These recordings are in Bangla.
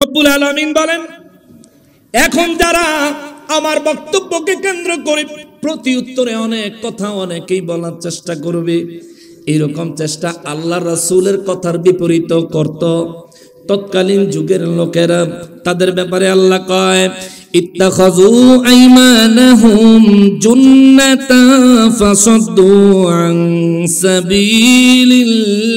রব্বুল আলামিন বলেন, এখন যারা আমার বক্তব্যকে কেন্দ্র করে প্রতি উত্তরে অনেক কথা অনেকেই বলার চেষ্টা করবে, এরকম চেষ্টা আল্লাহ রাসূলের কথার বিপরীত করত তৎকালীন যুগের লোকেরা। তাদের ব্যাপারে আল্লাহ কয়, ইত্তাখাযু আইমানাহুম জুন্নাতান ফাসাদ্দু আন সাবিলিল্লাহ।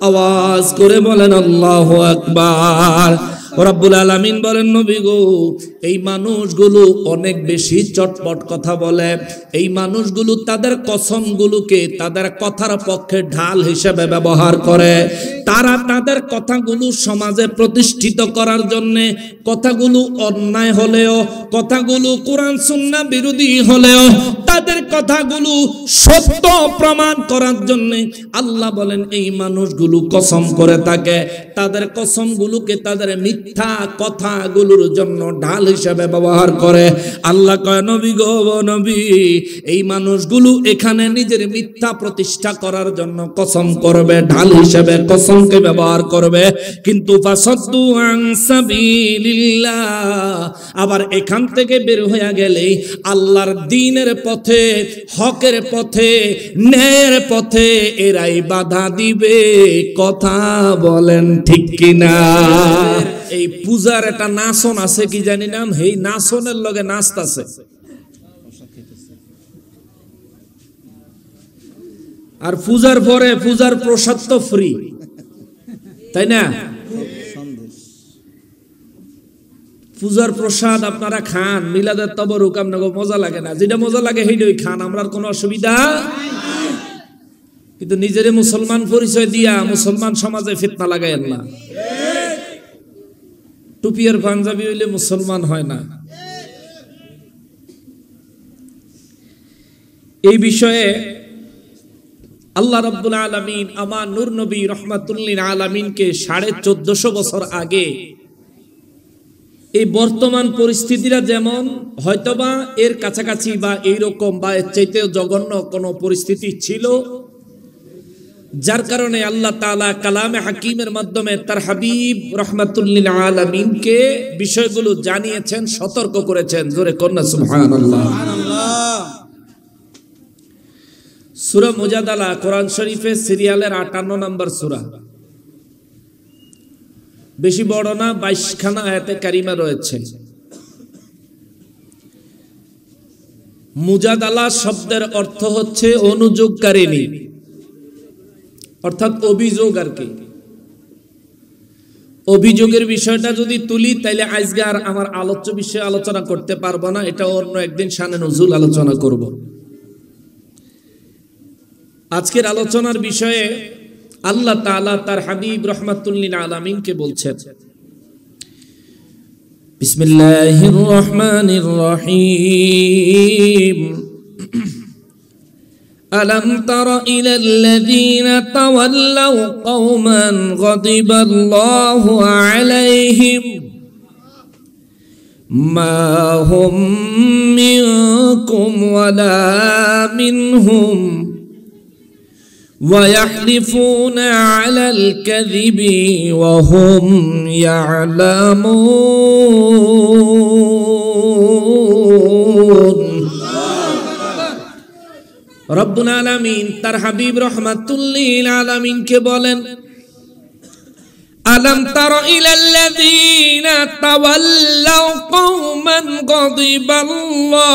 আওয়াজ করে বলেন আল্লাহু আকবার। রব্বুল আলামিন বলেন, নবী গো, এই মানুষগুলো অনেক বেশি চটপট কথা বলে। এই মানুষগুলো তাদের কসমগুলোকে তাদের কথার পক্ষে ঢাল হিসেবে ব্যবহার করে। তারা তাদের কথাগুলো সমাজে প্রতিষ্ঠিত করার জন্য, কথাগুলো অন্যায় হলেও, কথাগুলো কোরআন সুন্নাহ বিরোধী হলেও, তাদের কথাগুলো সত্য প্রমাণ করার জন্য আল্লাহ বলেন এই মানুষগুলো কসম করে থাকে। তাদের কসমগুলোকে তাদের মিথ্যা কথাগুলোর জন্য ঢাল হিসেবে ব্যবহার করে। আল্লাহ কয়, নবী গো নবী, এই মানুষগুলো এখানে নিজের মিথ্যা প্রতিষ্ঠা করার জন্য কসম করবে, ঢাল হিসেবে কসমকে ব্যবহার করবে, কিন্তু ফাসাদ্দু আন সাবিলিল্লাহ, আবার এখান থেকে বের হয়ে গেলে আল্লাহর দ্বীনের পথে, হকের পথে, ন্যায়ের পথে এরাই বাধা দিবে। কথা বলেন ঠিক কিনা? এই পূজার একটা নাচন আছে, কি জানি নাম, এই নাচনের লগে নাচতাছে। আর পূজার পরে পূজার প্রসাদ তো ফ্রি, তাই না? পূজার প্রসাদ আপনারা খান, মিলাদের তবরুক আপনাকে মজা লাগে না, যেটা মজা লাগে সেইটাই খান, আমরা কোনো অসুবিধা। কিন্তু নিজেরে মুসলমান পরিচয় দিয়া মুসলমান সমাজে ফিতনা লাগায়েন না। টুপি আর পাঞ্জাবি হইলে মুসলমান হয় না। এই বিষয়ে আল্লাহ রাব্বুল আলামিন আমার নূর নবী রাহমাতুল লিল আলামিনকে 1450 বছর আগে এই বর্তমান পরিস্থিতিরা যেমন হয়তোবা এর কাছাকাছি বা এইরকম বা এর চাইতে জঘন্য কোনো পরিস্থিতি ছিল, যার কারণে আল্লাহ তাআলা কালামে হাকিমের মাধ্যমে তার হাবিব রাহমাতুল লিল আলামিনকে বিষয়গুলো জানিয়েছেন, সতর্ক করেছেন। জোরে কন্যা সুবহানাল্লাহ। সূরা মুজাদালা কোরআন শরীফে সিরিয়ালের 58 নম্বর সূরা, বেশি বড় না, 22 খানা আয়াতে কারিমা রয়েছে। মুজাদালা শব্দের অর্থ হচ্ছে অনুযোগকারিণী, অর্থাৎ অভিযোগ আর কি। অভিযোগের বিষয়টা যদি তুলি তাইলে আজকে আর আমার আলোচ্য বিষয়ে আলোচনা করতে পারবো না, এটা অন্য একদিন শানে নুজুল আলোচনা করব। আজকের আলোচনার বিষয়ে আল্লাহ তাআলা তার হাবিব রাহমাতুল লিল আলামিনকে বলছেন, বিসমিল্লাহির রহমানির রহিম, আলাম তারা ইলাল্লাযীনা তাওয়াল্লাউ কওমান গাদিবাল্লাহু আলাইহিম মা হুম মিনকুম ওয়ালা মিনহুম ويحلفون على الكذب وهم يعلمون। রব্বুল আলামিন তার হাবিব রাহমাতুল লিল আলামিনকে বলেন, আলাম তারা ইলাল্লাযীনা তাওয়াল্লাউ কওমান গাদিবাল্লাহু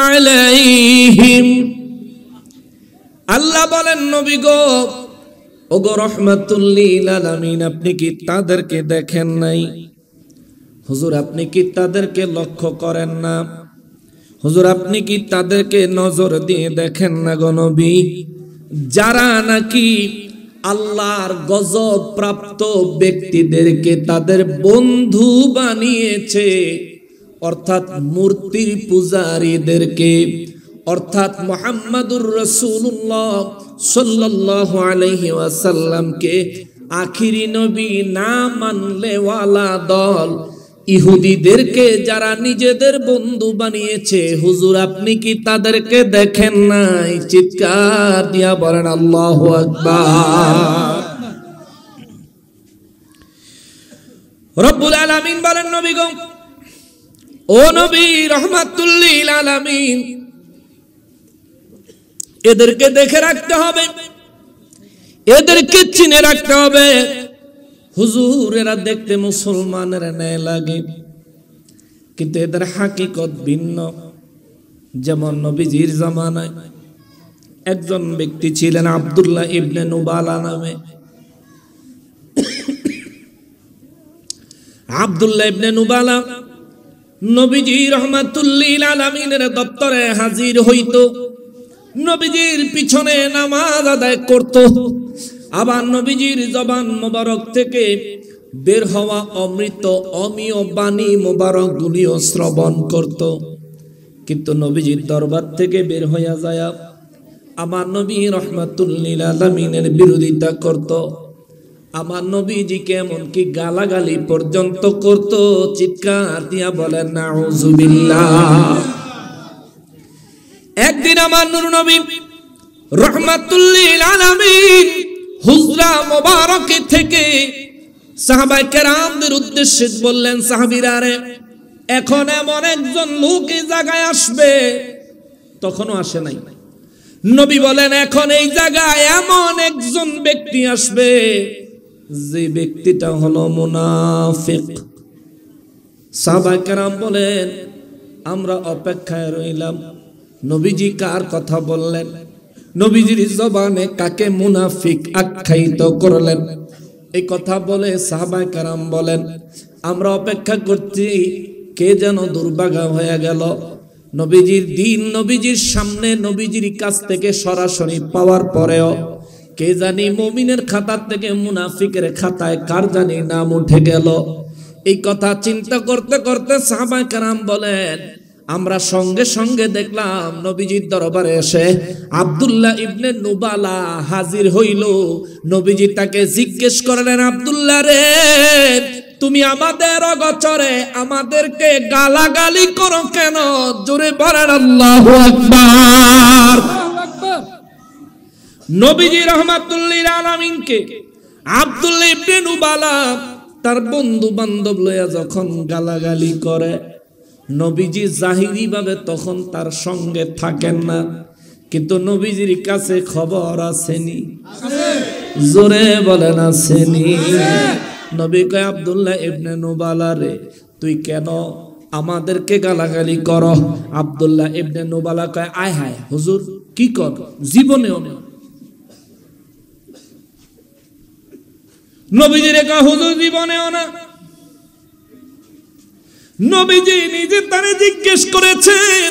আলাইহিম। আল্লাহ বলেন, নবী গো, ওগো রাহমাতুল লিল আলামিন, আপনি কি তাদেরকে দেখেন নাই? হুজুর আপনি কি তাদেরকে লক্ষ্য করেন না? হুজুর আপনি কি তাদেরকে নজর দিয়ে দেখেন না গো নবী? যারা নাকি আল্লাহর গজব প্রাপ্ত ব্যক্তিদেরকে তাদের বন্ধু বানিয়েছে, অর্থাৎ মূর্তির পূজারীদেরকে, অর্থাৎ মুহাম্মাদুর রাসূলুল্লাহ সাল্লাল্লাহু আলাইহি ওয়াসাল্লামকে আখিরি নবী না মানলে ওয়ালা দল ইহুদিদেরকে যারা নিজেদের বন্ধু বানিয়েছে, হুজুর আপনি কি তাদেরকে দেখেন নাই? চিৎকার দিয়া বলেন আল্লাহু আকবার। রব্বুল আলামিন বলেন নবী গো, ও নবী রাহমাতুল লিল আলামিন, এদেরকে দেখে রাখতে হবে, এদেরকে চিনে রাখতে হবে। হুজুর এরা দেখতে মুসলমানের ন্যায় লাগে, কিন্তু এদের হাকিকত ভিন্ন। যেমন নবীজির জামানায় একজন ব্যক্তি ছিলেন আব্দুল্লাহ ইবনে নুবালা নামে। আব্দুল্লাহ ইবনে নুবালা নবীজি রাহমাতুল লিল আলামিনের দপ্তরে হাজির হইতো, নবীজির পিছনে নামাজ আদায় করত, আবার নবীজির জবান মোবারক থেকে বের হওয়া অমৃত অমীয় বাণী মোবারক গুলিও শ্রবণ করত। কিন্তু নবীজির দরবার থেকে বের হইয়া যায় আমার নবী রাহমাতুল লিল আলামিনের বিরোধিতা করত। আমার নবীজিকে এমনকি গালাগালি পর্যন্ত করত। চিৎকার দিয়া বলেন নাউজুবিল্লাহ। একদিন আমার নূর নবী রাহমাতুল লিল আলামিন হুজরা মোবারক থেকে সাহাবায়ে কেরামদের উদ্দেশ্যে বললেন, সাহাবীরা রে, এখন এমন একজন লোক এই জায়গায় আসবে, তখনও আসে নাই। নবী বলেন, এখন এই জায়গায় এমন একজন ব্যক্তি আসবে যে ব্যক্তিটা হলো মুনাফিক। সাহাবায়ে কেরাম বলেন, আমরা অপেক্ষায় রইলাম। নবীজি কার কথা বললেন? নবীজির জবানে কাকে মুনাফিক আখ্যায়িত করলেন? এই কথা বলে সাহাবায়ে কেরাম বলেন, আমরা অপেক্ষা করছি, কে যেন দুর্ভাগা হয়ে গেল। নবীজির দিন নবীজির সামনে নবীজির কাছ থেকে সরাসরি পাওয়ার পরেও কে জানি মুমিনের খাতার থেকে মুনাফিকের খাতায় কার জানি নাম উঠে গেল। এই কথা চিন্তা করতে করতে সাহাবায়ে কেরাম বলেন, আমরা সঙ্গে সঙ্গে দেখলাম নবীজির দরবারে এসে আব্দুল্লাহ ইবনে নুবালা হাজির হইল। নবীজি তাকে জিজ্ঞেস করলেন, আব্দুল্লাহ রে, তুমি আমাদের অগোচরে আমাদেরকে গালাগালি করো কেন? জোরে বলেন আল্লাহু আকবার। নবীজি রাহমাতুল লিল আলামিনকে আব্দুল্লাহ ইবনে নুবালা তার বন্ধু বান্ধব লইয়া যখন গালাগালি করে, নবীজি জাহিরি ভাবে তখন তার সঙ্গে থাকেন না, কিন্তু নবীজির কাছে খবর আসেনি। জোরে বলেন আসেনি। নবী কয়, আব্দুল্লাহ ইবনে নুবালা রে, তুই কেন আমাদেরকে গালাগালি করো? আব্দুল্লাহ ইবনে নুবালা কয়, আয় হায় হুজুর, কি কর, জীবনেও না। নবীজির কয়, হুজুর জীবনেও না। নবীজি নিজে তারে জিজ্ঞেস করেছেন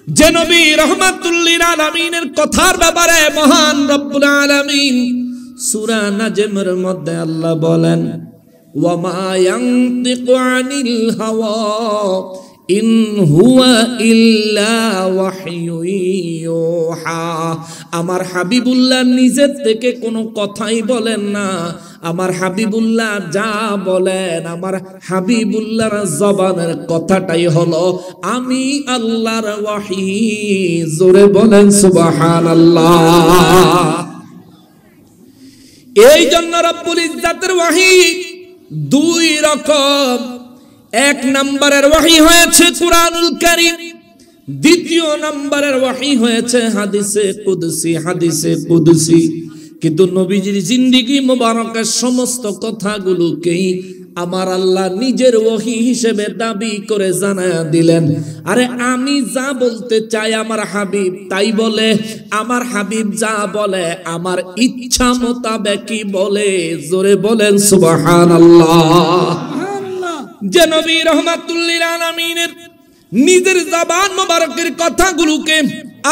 যে নবী রাহমাতুল লিল আলামিনের কথার ব্যাপারে মহান রব্বুল আলামিন সূরা নাজমের মধ্যে আল্লাহ বলেন, ওয়া মা ইয়ানতিকু আনিল হাওয়া ইন হুয়া ইল্লা ওয়াহয়ু ইউহা। আমার হাবিবুল্লাহ নিজের থেকে কোনো কথাই বলেন না। আমার হাবিবুল্লাহ যা বলেন, আমার হাবিবুল্লাহর জবানের কথাটাই হলো আমি আল্লাহর ওয়াহী। জোরে বলেন সুবহানাল্লাহ। এই জন্য রব্বুল ইজ্জাতের ওয়াহী দুই রকম। এক নম্বরের ওয়াহী হয়েছে কুরআনুল কারীম, দ্বিতীয় নম্বরের ওয়াহী হয়েছে হাদিসে কুদসি। হাদিসে কুদসি কিন্তু নবীজির জিন্দেগি মোবারকের সমস্ত কথাগুলোকেই আমার আল্লাহ নিজের ওহী হিসেবে দাবি করে জানায়া দিলেন। আরে আমি যা বলতে চাই আমার হাবিব তাই বলে, আমার হাবিব যা বলে আমার ইচ্ছা মোতাবেকই বলে। জোরে বলেন সুবহানাল্লাহ। যে নবী রাহমাতুল লিল আলামিনের নিজের জবান মোবারকের কথাগুলোকে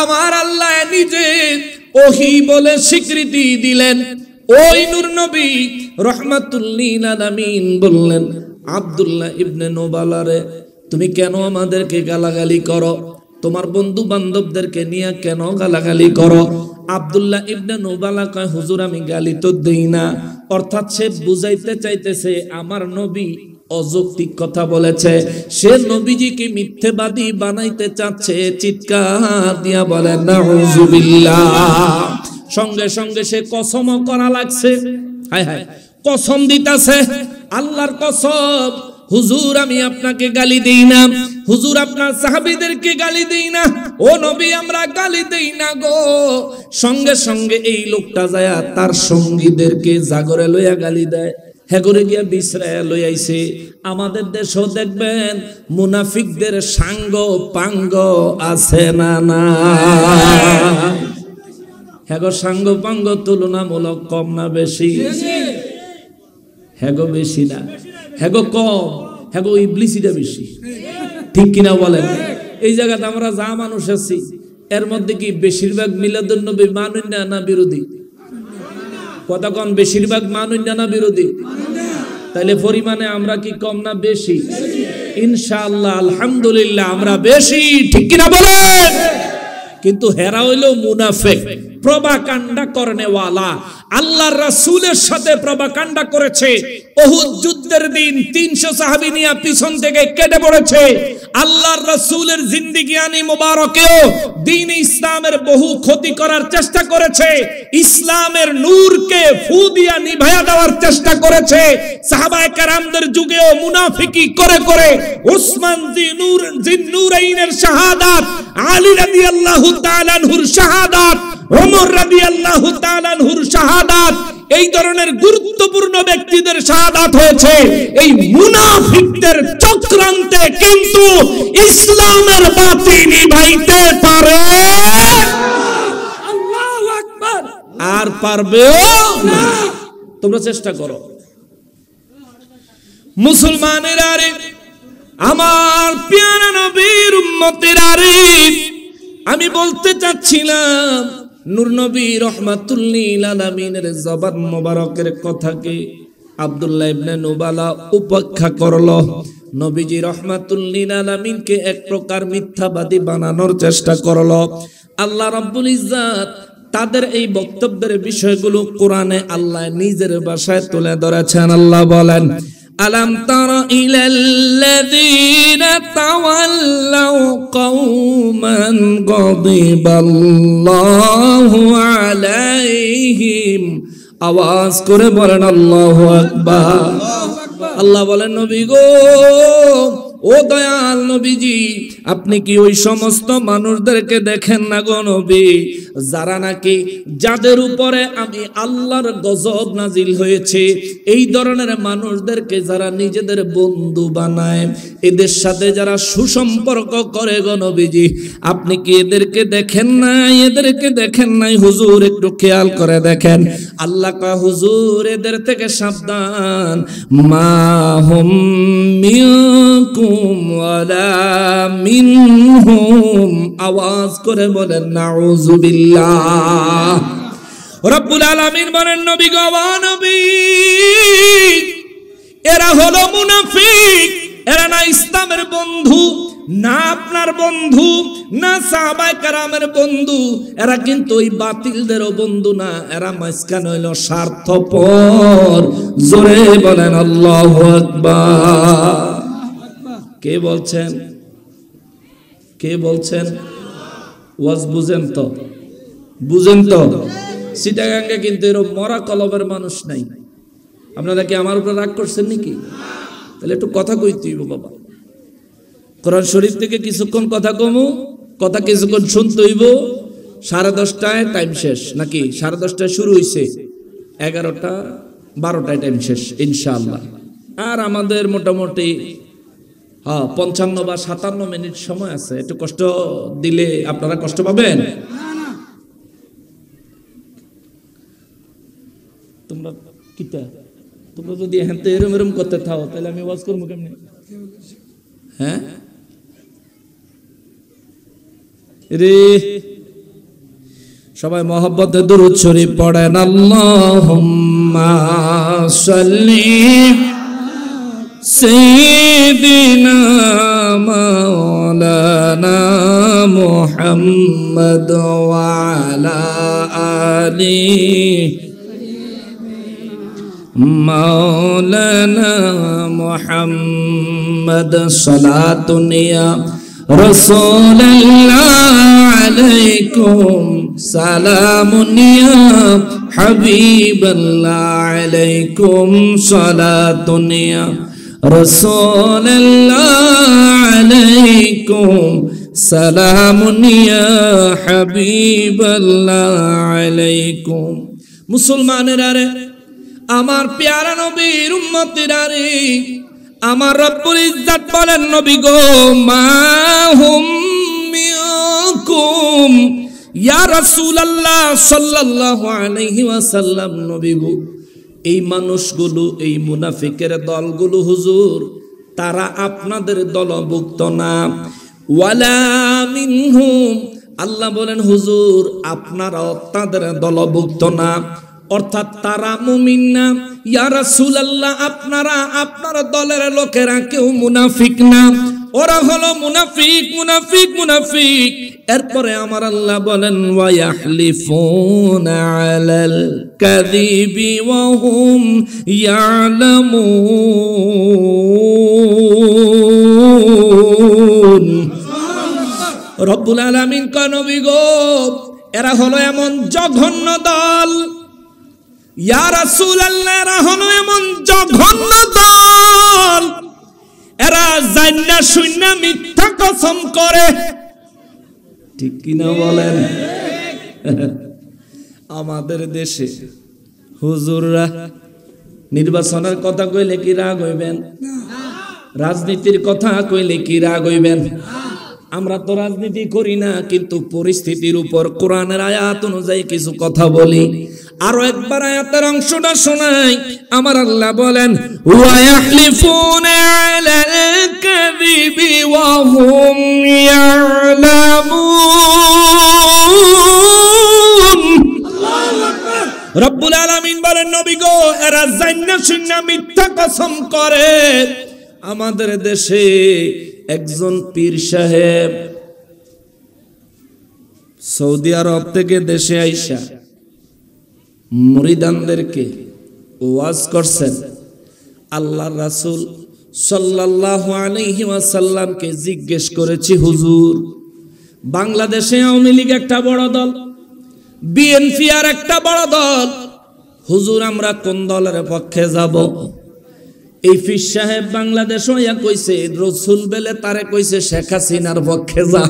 আমার আল্লাহ নিজে ওহী বলে স্বীকৃতি দিলেন, ওই নূর নবী রাহমাতুল লিল আলামিন বললেন, আব্দুল্লাহ ইবনে নুবালা রে, তুমি কেন আমাদেরকে গালাগালি করো? তোমার বন্ধু বান্ধবদেরকে নিয়ে কেন গালাগালি করো? আব্দুল্লাহ ইবনে নুবালা কয়, হুজুর আমি গালি তো দেই না। অর্থাৎ সে বুঝাইতে চাইতেছে আমার নবী অযৌক্তিক কথা বলেছে, সে নবীজিকে মিথ্যাবাদী বানাইতে চাচ্ছে। চিৎকার দিয়া বলেন নাউজুবিল্লাহ। সঙ্গে সঙ্গে সে কসম করা লাগছে, হায় হায়, কসম দিতেছে আল্লাহর কসম, হুজুর আমি আপনাকে গালি দেই না, হুজুর আপনার সাহাবীদেরকে গালি দেই না, ও নবী আমরা গালি দেই না গো। সঙ্গে সঙ্গে এই লোকটা যায়া তার সঙ্গীদেরকে জাগরে লইয়া গালি দেয়, হেগরে গিয়া বিশ্রায়া লই আইছে। আমাদের দেশও দেখবেন মুনাফিকদের সাঙ্গ পাঙ্গ আছে না না? হেগো সাঙ্গ পাঙ্গ তুলনামূলক কম না বেশি? হেগো বেশি না, হেগো কম, হেগো ইবলিসিটা বেশি, ঠিক কিনা বলেন? এই জায়গাতে আমরা যা মানুষ আছি এর মধ্যে কি বেশিরভাগ মিলাদুন নবী মানুন না বিরোধী? কথা কোন, বেশিরভাগ মানুন না বিরোধী? তাইলে পরিমাণে আমরা কি কম না বেশি? ইনশাআল্লাহ আলহামদুলিল্লাহ আমরা বেশি, ঠিক কিনা বলেন? কিন্তু হেরা হইল মুনাফিক, প্রভাকাণ্ডা করনেওয়ালা। আল্লাহর রাসূলের সাথে প্রভাকাণ্ডা করেছে। উহুদ যুদ্ধের দিন 300 সাহাবী নিয়ে পিছন থেকে কেটে পড়েছে। আল্লাহর রাসূলের জিন্দেগিয়ানি মোবারকেও দ্বীন ইসলামের বহু ক্ষতি করার চেষ্টা করেছে। ইসলামের নূরকে ফু দিয়া নিভায়া দেওয়ার চেষ্টা করেছে। সাহাবায়ে কেরামদের যুগেও মুনাফিকি করে করে উসমান জিন্নুরাইনের শাহাদাত, আলী রাদিয়াল্লাহু তাআলা আনহুর শাহাদাত, ওমর রাদিয়াল্লাহু তাআলা আনহুর শাহাদাত, এই ধরনের গুরুত্বপূর্ণ ব্যক্তিদের শাহাদাত হয়েছে এই মুনাফিকদের চক্রান্তে। কিন্তু ইসলামের বাতি নিভাইতে পারে আল্লাহু আকবার, আর পারবেও না। তোমরা চেষ্টা করো মুসলমানেরা রে, আমার প্রিয় নবীর উম্মতেরা রে, আমি বলতে চাচ্ছিলাম নূর নবী রাহমাতুল লিল আলামিনের জবান মোবারকের কথাকে আব্দুল্লাহ ইবনে নুবালা উপেক্ষা করলো। নবীজি রাহমাতুল লিল আলামিনকে এক প্রকার মিথ্যাবাদী বানানোর চেষ্টা করলো। আল্লাহ রাব্বুল ইজ্জাত তাদের এই বক্তব্যের বিষয়গুলো কোরআনে আল্লাহ নিজের ভাষায় তুলে ধরেছেন। আল্লাহ বলেন, আলাম তারা ইলাল্লাযীনা তাওয়াল্লাউ কওমান গাদিবাল্লাহু আলাইহিম। আওয়াজ করে বলেন আল্লাহু আকবার। আল্লাহ বলেন, নবী গো, ও দয়াল নবীজি, আপনি কি ওই সমস্ত মানুষদেরকে দেখেন না গো নবী, যারা নাকি যাদের উপরে আমি আল্লাহর গজব নাজিল হয়েছে, এই ধরনের মানুষদেরকে যারা নিজেদের বন্ধু বানায়, এদের সাথে যারা সুসম্পর্ক করে গো নবীজি, আপনি কি এদেরকে দেখেন নাই? এদেরকে দেখেন নাই হুজুর, একটু খেয়াল করে দেখেন। আল্লাহ কয়, হুজুর এদের থেকে সাবধান। মা হুম মিনকুম ওয়ালা মিনহুম। আওয়াজ করে বলেন নাউযুবিল্লাহ। রব্বুল আলামিন বলেন, নবী গো, নবী, এরা হলো মুনাফিক। এরা না ইসলামের বন্ধু, না আপনার বন্ধু, না সাহাবায়ে কেরামের বন্ধু। এরা কিন্তু ওই বাতিলদেরও বন্ধু না। এরা মাঝখানে হইল স্বার্থপর। জোরে বলেন আল্লাহু আকবার। কে বলছেন? কে বলছেন? ওয়াজ বুঝেন তো? বুঝেন তো? চিটাগাঙ্গে কিন্তু এরকম মরা কলবের মানুষ নাই। আপনারা কি আমার উপর রাগ করছেন নাকি? তাহলে একটু কথা কইতে হইব বাবা। কোরআন শরীফ থেকে কিছুক্ষণ কথা কমু, কথা কিছুক্ষণ শুনতে হইব। 10:30টায় টাইম শেষ নাকি? 10:30টায় শুরু হইছে, 11টা 12টায় টাইম শেষ ইনশাআল্লাহ। আর আমাদের মোটামুটি 55 বা 57 মিনিট সময় আছে। একটু কষ্ট দিলে আপনারা কষ্ট পাবেন। তোমরা কিতা, তোমরা যদি হেনতে এরম এরম করতে থাও তাহলে আমি ওয়াজ করবো কেমনে? হ্যাঁ রে, সবাই মহব্বতে দুরূদ শরীফ পড়েন। আল্লাহুম্মা সাল্লি সাইয়্যিদিনা মাওলানা মুহাম্মদ ওয়া আলা আলিহি মাওলানা মুহাম্মদ। সালাতুন ইয়া রাসূলুল্লাহ আলাইকুম, সালামুন ইয়া হাবিবাল্লাহ আলাইকুম সালাতুন ইয়া রাসূলুল্লাহ আলাইকুম সালামুন ইয়া হাবিবাল্লাহ আলাইকুম। মুসলমানেরা রে, আমার প্যারা নবীর উম্মতিরা রে, আমার রব্বুল ইজ্জত বলেন নবী গো, মা হুম মিনকুম ইয়া রাসূলুল্লাহ সাল্লাল্লাহু আলাইহি ওয়াসাল্লাম, নবী গো এই মানুষগুলো, এই মুনাফিকের দলগুলো হুজুর, তারা আপনাদের দলভুক্ত না। ওয়ালা মিনহুম, আল্লাহ বলেন হুজুর আপনারাও তাদের দলভুক্ত না, অর্থাৎ তারা মুমিন না। ইয়া রাসূলুল্লাহ আপনারা, আপনার দলের লোকেরা কেউ মুনাফিক না, ওরা হলো মুনাফিক মুনাফিক মুনাফিক। এরপরে আমার আল্লাহ বলেন ওয়া ইয়াহলিফুনা আলাল কাযিবি ওয়া হুম ইয়ালামুন। রব্বুল আলামিন কয় নবী গো, এরা হলো এমন জঘন্য দল, ইয়া রাসূলুল্লাহ এরা হলো এমন জঘন্য দল, এরা জান্না শুননা মিথ্যা কসম করে। ঠিক কিনা বলেন? আমাদের দেশে হুজুররা নির্বাচনের কথা কইলে কি রাগ হইবেন? রাজনীতির কথা কইলে কি রাগ হইবেন? আমরা তো রাজনীতি করি না, কিন্তু পরিস্থিতির উপর কোরআনের আয়াত অনুযায়ী কিছু কথা বলি। আরো একবার আয়াতের অংশটা শোনাই। আমার আল্লাহ বলেন ওয়া ইয়াহলিফুনা আলাল কাযিবি ওয়া হুম ইয়ালামুন। আল্লাহু আকবার। রব্বুল আলামিন বলেন নবী গো, এরা জান্না শুননা মিথ্যা কসম করে। আমাদের দেশে একজন পীর সাহেব সৌদি আরব থেকে দেশে আইসা মুরিদানদেরকে ওয়াজ করছেন। আল্লাহর রাসূল সাল্লাল্লাহু আলাইহি ওয়াসাল্লামকে জিজ্ঞেস করেছি, হুজুর বাংলাদেশে আওয়ামী লীগ একটা বড় দল, বিএনপি আর একটা বড় দল, হুজুর আমরা কোন দলের পক্ষে যাব? এই পীর সাহেব বাংলাদেশ হইয়া কইছে, রাসূল বেলে তারে কইছে শেখ হাসিনার পক্ষে যা।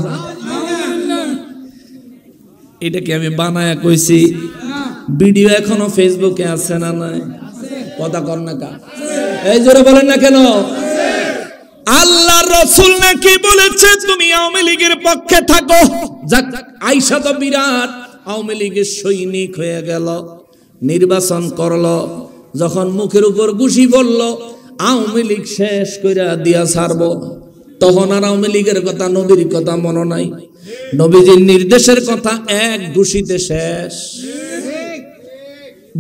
এটা কি আমি বানায়া কইছি? ভিডিও এখনো ফেসবুকে আছে না নাই? কথা কর না কা, এই জোরে বলেন না কেন? আল্লাহর রাসূল নাকি বলেছে তুমি আওয়ামী লীগের পক্ষে থাকো। যাক, আয়েশা তো বিরাট আওয়ামী লীগের সৈনিক হয়ে গেল, নির্বাচন করলো, যখন মুখের উপর ঘুষি পড়লো আওয়ামী লীগ শেষ কইরা দিয়া ছাড়বো, তখন আর আওয়ামী লীগের কথা নবীর কথা মনে নাই, নবীজির নির্দেশের কথা এক ঘুষিতে শেষ।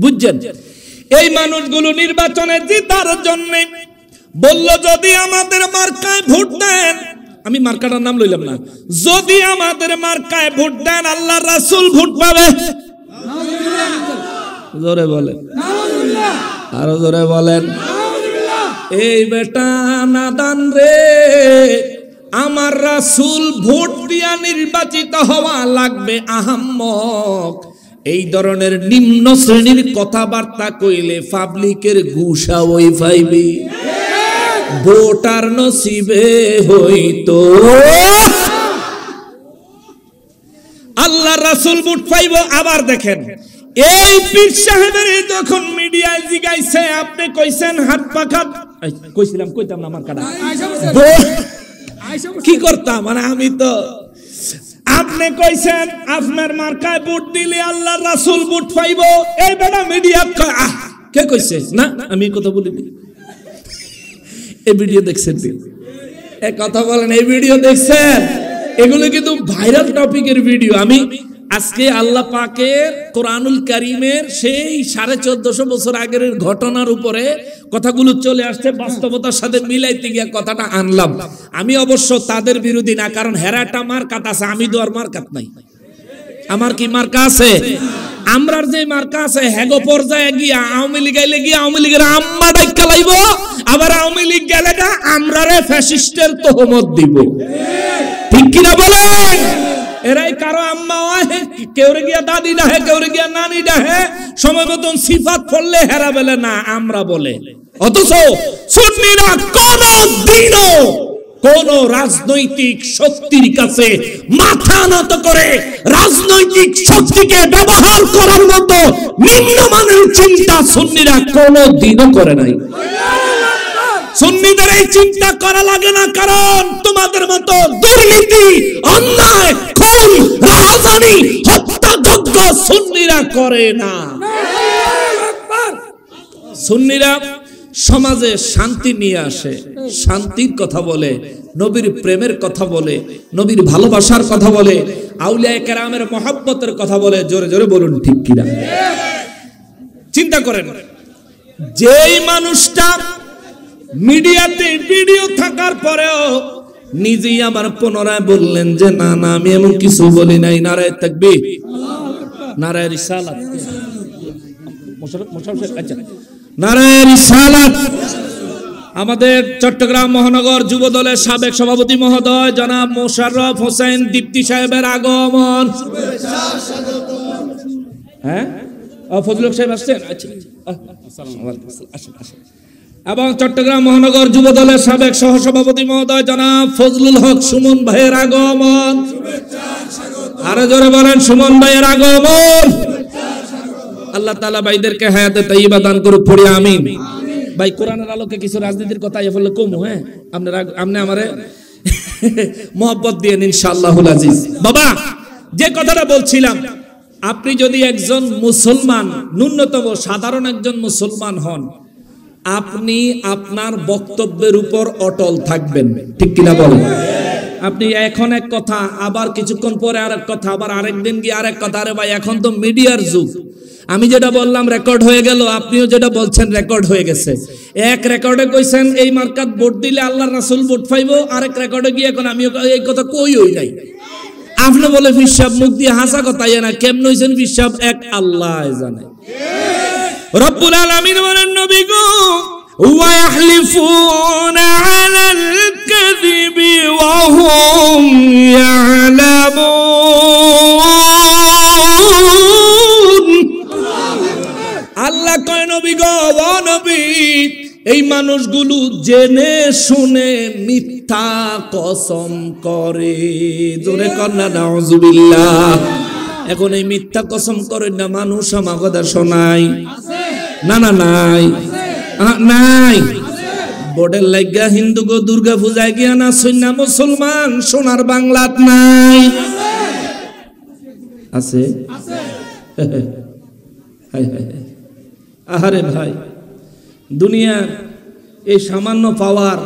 বুঝছেন? এই মানুষগুলো নির্বাচনে জেতার জন্য বলল যদি আমাদের মার্কায় ভোট দেন, আমি মার্কাটার নাম লইলাম না, যদি আমাদের মার্কায় ভোট দেন আল্লাহর রাসূল ভোট পাবে। জোরে বলেন, আরো জোরে বলেন। এই বেটা নাদান রে, আমার রাসূল ভোট দিয়া নির্বাচিত হওয়া লাগবে আহাম্মক, এই ধরনের নিম্ন শ্রেণীর কথাবার্তা কইলে পাবলিকের গুসা ওই পাইবি, ভোটার নসিবে হইতো আল্লাহ রাসূল ভোট পাইব। আবার দেখেন এই পীর সাহেবের যখন মিডিয়ায় জিগাইছে আপনি কইছেন হাত পাখা, কইছিলাম কইতাম না আমার কাটা কি করতাম, মানে আমি তো, আপনি কইছেন আপনার মার্কায় ভোট দিলে আল্লাহ রাসূল ভোট পাইব, এই বেটা মিডিয়া কে কইছে? না আমি কথা বলিনি। এই ভিডিও দেখছেন? এই কথা বলেন, এই ভিডিও দেখছেন? এগুলো কিন্তু ভাইরাল টপিকের ভিডিও। আমি আজকে আল্লাহ পাকের কোরআনুল কারীমের সেই 1450 বছর আগের ঘটনার উপরে কথাগুলো চলে আসছে, বাস্তবতার সাথে মিলাইতে গিয়ে কথাটা আনলাম। আমি অবশ্য তাদের বিরোধী না, কারণ হেরাটা মার্কাত আছে, আমি তো আর মার্কাত নাই। আমার কি মার্কা আছে? আমরার যে মার্কা আছে হেগো পর্যায়ে গিয়া আওয়ামী লীগ আইলে গিয়া আওয়ামী লীগের আম্মা ডাইকা লাইব, আবার আওয়ামী লীগ গেলে না আমরারে ফ্যাসিস্টের তোহমত দিব। ঠিক কিনা বলেন? এরাই কারো আম্মা হয়, কেউ গিয়া দাদি ডাহে, কেউ গিয়া নানি ডাহে, সময় মতন সিফাত পড়লে হেরা বলে না আমরা বলে। অথচ সুন্নিরা কোনদিনও কোন রাজনৈতিক শক্তির কাছে মাথা নত করে রাজনৈতিক শক্তিকে ব্যবহার করার মতো নিম্নমানের চিন্তা সুন্নিরা কোনদিনও করে নাই। সুন্নিদের এই চিন্তা করা লাগে না, কারণ তোমাদের মতো দুর্নীতি, অন্যায়, খুন, রাজধানী, হত্যাযজ্ঞ সুন্নিরা করে না। সুন্নিরা সমাজে শান্তি নিয়ে আসে, শান্তির কথা বলে, নবীর প্রেমের কথা বলে, নবীর ভালোবাসার কথা বলে, আউলিয়া কেরামের মহব্বতের কথা বলে। জোরে জোরে বলুন ঠিক কিনা? চিন্তা করেন, যেই মানুষটা মিডিয়াতে ভিডিও থাকার পরেও নিজেই আবার পুনরায় বললেন যে না না আমি এমন কিছু বলি নাই, নারায়ে তাকবীর, নারায়ে রিসালাত, আচ্ছা নারায়ে রিসালাত। আমাদের চট্টগ্রাম মহানগর যুব দলের সাবেক সভাপতি মহোদয় জনাব মোশাররফ হোসেন দীপ্তি সাহেবের আগমন। হ্যাঁ, ফজলুল সাহেব আসছেন? আচ্ছা, এবং চট্টগ্রাম মহানগর যুব দলের সাবেক সহসভাপতি মহোদয় জনাব ফজলুল হক সুমন ভাইয়ের আগমন। আরো জোরে বলেন সুমন ভাইয়ের আগমন। আল্লাহ তাআলা ভাইদেরকে হায়াতে তাইয়্যিবা দান করুক, পড়ি আমিন। ভাই কোরআনের আলোকে কিছু রাজনীতির কথা বললে কম, হ্যাঁ আপনি আমারে মোহাব্বত দিয়ে ইনশাআল্লাহুল আজিজ। বাবা যে কথাটা বলছিলাম, আপনি যদি একজন মুসলমান, ন্যূনতম সাধারণ একজন মুসলমান হন, আপনি আপনার বক্তব্যের উপর অটল থাকবেন, ঠিক কিনা বলেন? আপনি এখন এক কথা, আবার কিছুক্ষণ পরে আরেক কথা, আবার আরেকদিন গিয়ে আরেক কথা। আরে ভাই এখন তো মিডিয়ার যুগ, আমি যেটা বললাম রেকর্ড হয়ে গেল, আপনিও যেটা বলছেন রেকর্ড হয়ে গেছে। এক রেকর্ডে কইছেন এই মার্কাত ভোট দিলে আল্লাহর রাসূল ভোট পাইবো, আরেক রেকর্ডে গিয়ে এখন আমিও এই কথা কই হই নাই। আপনি বলে ফিরসাব মুখ দিয়ে হাসা কথা না, কেমন হইছেন ফিরসাব এক আল্লাহ জানে। রব্বুল আলামিন বলেন নবী গো, ওয়া ইয়াহলিফুনা আলাল কাযিবি ওয়া হুম ইয়ালামুন। আল্লাহ কয় নবী গো, ও নবী, এই মানুষগুলো জেনে শুনে মিথ্যা কসম করে। জোরে কন্না নাউজুবিল্লাহ। এখন এই মিথ্যা কসম করেন না মানুষ আমাকে শোনায় না, না নাই নাই। বোর্ডের লাগা হিন্দু গো দুর্গা পূজায় গিয়া না সৈন্য মুসলমান সোনার বাংলাত নাই, আছে? আহারে ভাই, দুনিয়া এই সামান্য পাওয়ার,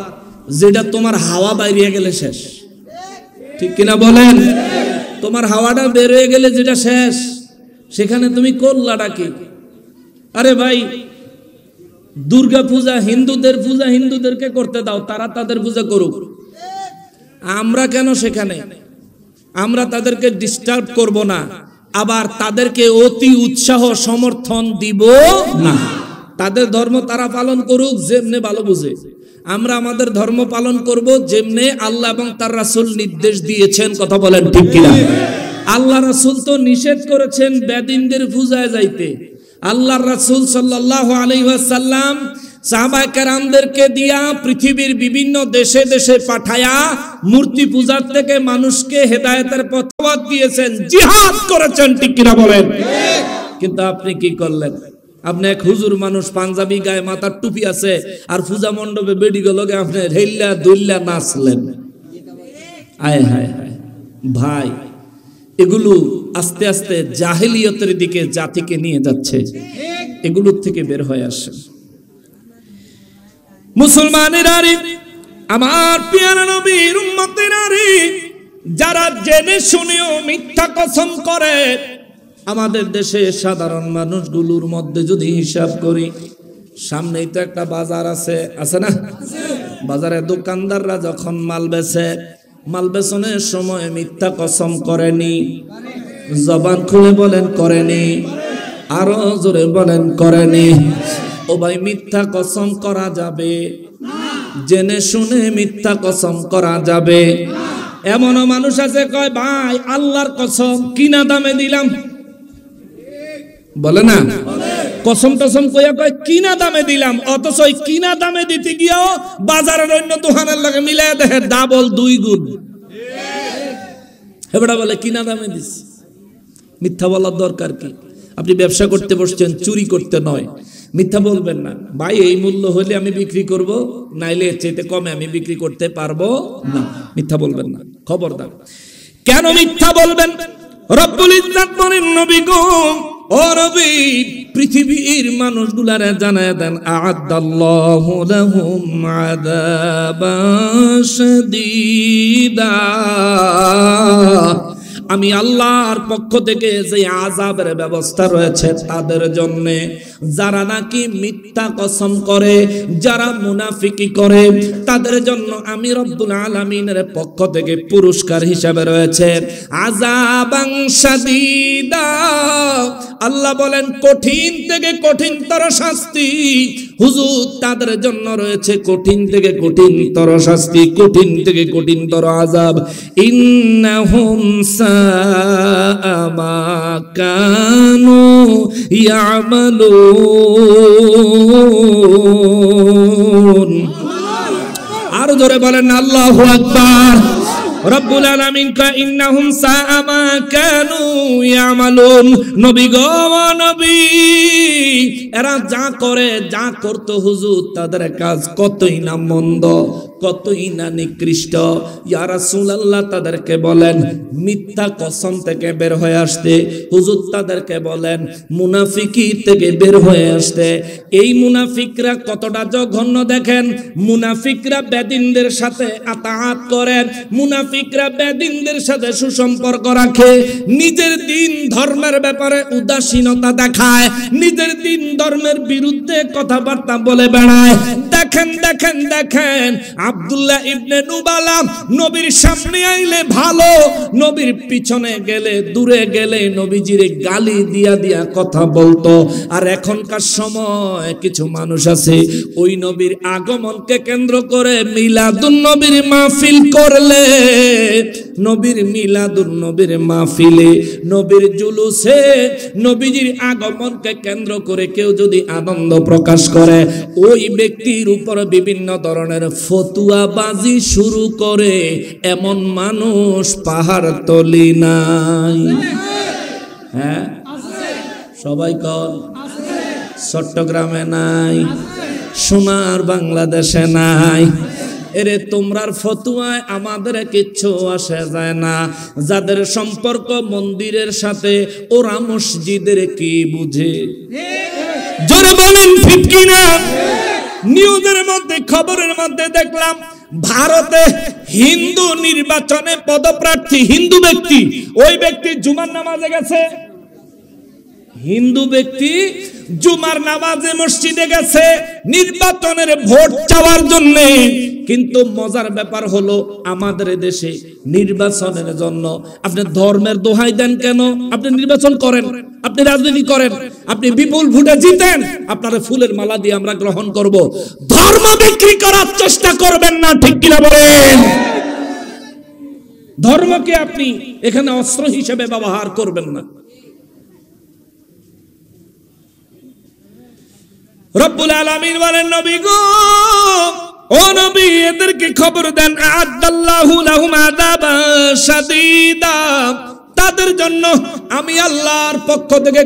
যেটা তোমার হাওয়া বাইরে গেলে শেষ, ঠিক কিনা বলেন? তোমার হাওয়াটা বের হয়ে গেলে যেটা শেষ, সেখানে তুমি করলাটা কি? আরে ভাই, দুর্গা পূজা হিন্দুদের পূজা, হিন্দুদেরকে করতে দাও, তারা তাদের পূজা করুক, আমরা কেন সেখানে? আমরা তাদেরকে ডিস্টার্ব করব না, আবার তাদেরকে অতি উৎসাহ সমর্থন দিব না। তাদের ধর্ম তারা পালন করুক যেমনে ভালো বুঝে, আমরা আমাদের ধর্ম পালন করব যেমনে আল্লাহ এবং তার রাসূল নির্দেশ দিয়েছেন। কথা বলেন ঠিক কিনা? আল্লাহ রাসূল তো নিষেধ করেছেন বেদিনদের পূজায় যাইতে। আল্লাহর রাসূল সাল্লাল্লাহু আলাইহি ওয়াসাল্লাম সাহাবায়ে কেরামদেরকে দিয়া পৃথিবীর বিভিন্ন দেশে দেশে পাঠায়া মূর্তি পূজার থেকে মানুষকে হেদায়েতের পথ দিয়েছেন, জিহাদ করেছেন, ঠিক কিনা বলেন? কিন্তু আপনি কি করলেন? আপনি এক হুজুর মানুষ, পাঞ্জাবি গায়ে, মাথার টুপি আছে, আর পূজা মণ্ডপে বেডি গলকে আপনি হেল্লা দুল্লা নাচলেন। আয় হায় হায় ভাই, এগুলো আস্তে আস্তে জাহেলিয়তের দিকে জাতিকে নিয়ে যাচ্ছে, এগুলোর থেকে বের হয়ে আসে। মুসলমানের নারী, আমার প্রিয় নবীর উম্মতের নারী, যারা জেনে শুনেও মিথ্যা কসম করে, আমাদের দেশে সাধারণ মানুষগুলোর মধ্যে যদি হিসাব করি, সামনেই তো একটা বাজার আছে, আছে না? বাজারে দোকানদাররা যখন মাল বেচে, মাল বেচনের সময় মিথ্যা কসম করেনি? জবান খুলে বলেন করেনি? আরো জোরে বলেন করেনি? ও ভাই, মিথ্যা কসম করা যাবে? জেনে শুনে মিথ্যা কসম করা যাবে? এমনও মানুষ আছে কয় ভাই আল্লাহর কসম কিনা দামে দিলাম, বলে না কসম টসম কইয়া কয় কিনা দামে দিলাম, অথচ ওই কিনা দামে দিতে গিয়েও বাজারের অন্য দোকানের লগে মিলাই দেখে ডাবল 2 গুণ। হেবড়া বলে কিনা দামে দিস। মিথ্যা বলার দরকার কি? আপনি ব্যবসা করতে বসছেন, চুরি করতে নয়, মিথ্যা বলবেন না। ভাই এই মূল্য হলে আমি বিক্রি করব, নাইলে এর চাইতে কমে আমি বিক্রি করতে পারবো না। মিথ্যা বলবেন না, খবরদার। কেন মিথ্যা বলবেন? রব্বুল ইজ্জত বলেন নবী গো, ও নবী পৃথিবীর মানুষগুলারে জানায় দেন আ'আদাল্লাহু লাহুম আযাবান শাদীদা, আমি আল্লাহর পক্ষ থেকে যে আযাবের ব্যবস্থা রয়েছে তাদের জন্য, যারা নাকি মিথ্যা কসম করে, যারা মুনাফিকি করে, তাদের জন্য আমি রব্বুল আলামিনের পক্ষ থেকে পুরস্কার হিসাবে রয়েছে আযাবান শাদীদা। আল্লাহ বলেন কঠিন থেকে কঠিনতর শাস্তি, হুজুর তাদের জন্য রয়েছে কঠিন থেকে কঠিনতর শাস্তি, কঠিন থেকে কঠিনতর আযাব। ইন্নাহুম সাআ মা কানু ইয়ামালুন। আর জোরে বলেন আল্লাহু আকবার। রব্বুল আলামিন কা ইন্নাহুম সাআ মা কানু ইয়ামালুন। নবী গো নবী, এরা যা করে, যা করতো হুজুর তাদের কাজ কতই না মন্দ, কতই না নিকৃষ্ট। ইয়া রাসূলুল্লাহ তাদেরকে বলেন মিথ্যা কসম থেকে বের হয়ে আসতে, হুজুর তাদেরকে বলেন মুনাফিকি থেকে বের হয়ে আসতে। এই মুনাফিকরা কতটা জঘন্য দেখেন, মুনাফিকরা বেদিনদের সাথে আতাআত করে, মুনাফিকরা বেদিনদের সাথে সুসম্পর্ক রাখে, নিজের দিন ধর্মের ব্যাপারে উদাসীনতা দেখায়, নিজের দিন ধর্মের বিরুদ্ধে কথাবার্তা বলে বেড়ায়। দেখেন দেখেন দেখেন আব্দুল্লাহ ইবনে নুবালা নবীর সামনে আইলে ভালো, নবীর পিছনে গেলে, দূরে গেলে নবীজির গালি দিয়া দিয়া কথা বলতো। আর এখনকার সময় কিছু মানুষ আছে ওই নবীর আগমনকে কেন্দ্র করে মিলাদুন নবীর মাহফিল করলে, নবীর মিলাদুন নবীর মাহফিলে, নবীর জুলুসে নবীজির আগমনকে কেন্দ্র করে কেউ যদি আনন্দ প্রকাশ করে, ওই ব্যক্তির উপর বিভিন্ন ধরনের ফতুয়াবাজি শুরু করে। এমন মানুষ পাহাড় তলি নাই? হ্যাঁ সবাই কন। চট্টগ্রামে নাই, সোনার বাংলাদেশে নাই। এরে তোমরার ফতুয়ায় আমাদের কিচ্ছু আসে যায় না। যাদের সম্পর্ক মন্দিরের সাথে ওরা মসজিদের কি বুঝে? জোরে বলেন ঠিক কিনা? নিউজের মধ্যে, খবরের মধ্যে দেখলাম ভারতে হিন্দু নির্বাচনে পদপ্রার্থী হিন্দু ব্যক্তি, ওই ব্যক্তি জুমার নামাজে গেছে, হিন্দু ব্যক্তি জুমার নামাজে মসজিদে গেছে নির্বাচনের ভোট চাওয়ার জন্য। কিন্তু মজার ব্যাপার হলো আমাদের দেশে নির্বাচনের জন্য আপনি ধর্মের দোহাই দেন কেন? আপনি নির্বাচন করেন, আপনি রাজনীতি করেন, আপনি বিপুল ভোটে জিতেন, আপনার ফুলের মালা দিয়ে আমরা গ্রহণ করব। ধর্ম বিক্রি করার চেষ্টা করবেন না, ঠিক কিনা বলেন? ধর্মকে আপনি এখানে অস্ত্র হিসেবে ব্যবহার করবেন না। রব্বুল আলামিন বলেন নবী গো, ও নবী এদেরকে খবর দেন আ'আদাল্লাহু লাহুম আযাবান শাদীদা, তাদের জন্য আমি আল্লাহর পক্ষ থেকে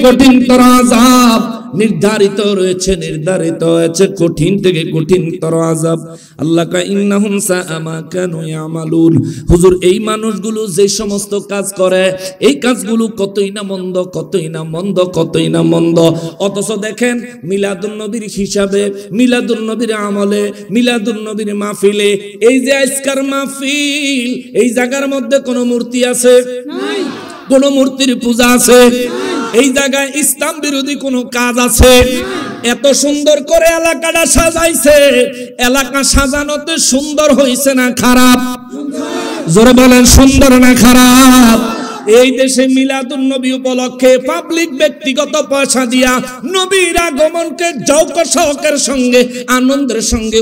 কঠিনতর আযাব নির্ধারিত রয়েছে, নির্ধারিত হয়েছে কঠিন থেকে কঠিনতর আযাব। আল্লাহ কা ইন্নাহুম সাআ মা কানু ইয়ামালুন। হুজুর এই মানুষগুলো যে সমস্ত কাজ করে, এই কাজগুলো কতই না মন্দ, কতই না মন্দ, কতই না মন্দ। অথচ দেখেন মিলাদুন নবীর হিসাবে, মিলাদুন নবীর আমলে, মিলাদুন নবীর মাহফিলে, এই যে আজকার মাহফিল, এই জায়গার মধ্যে কোনো মূর্তি আছে? নাই। কোনো মূর্তির পূজা আছে? এই জায়গায় ইসলাম বিরোধী কোনো কাজ আছে? এত সুন্দর করে এলাকাটা সাজাইছে, এলাকা সাজানোতে সুন্দর হয়েছে না খারাপ? জোরে বলেন সুন্দর না খারাপ? এই দেশে মিলাদুন নবী উপলক্ষে পাবলিক ব্যক্তিগত পয়সা দিয়া নবীর আগমনকে জৌক শৌকের সঙ্গে আনন্দের সঙ্গে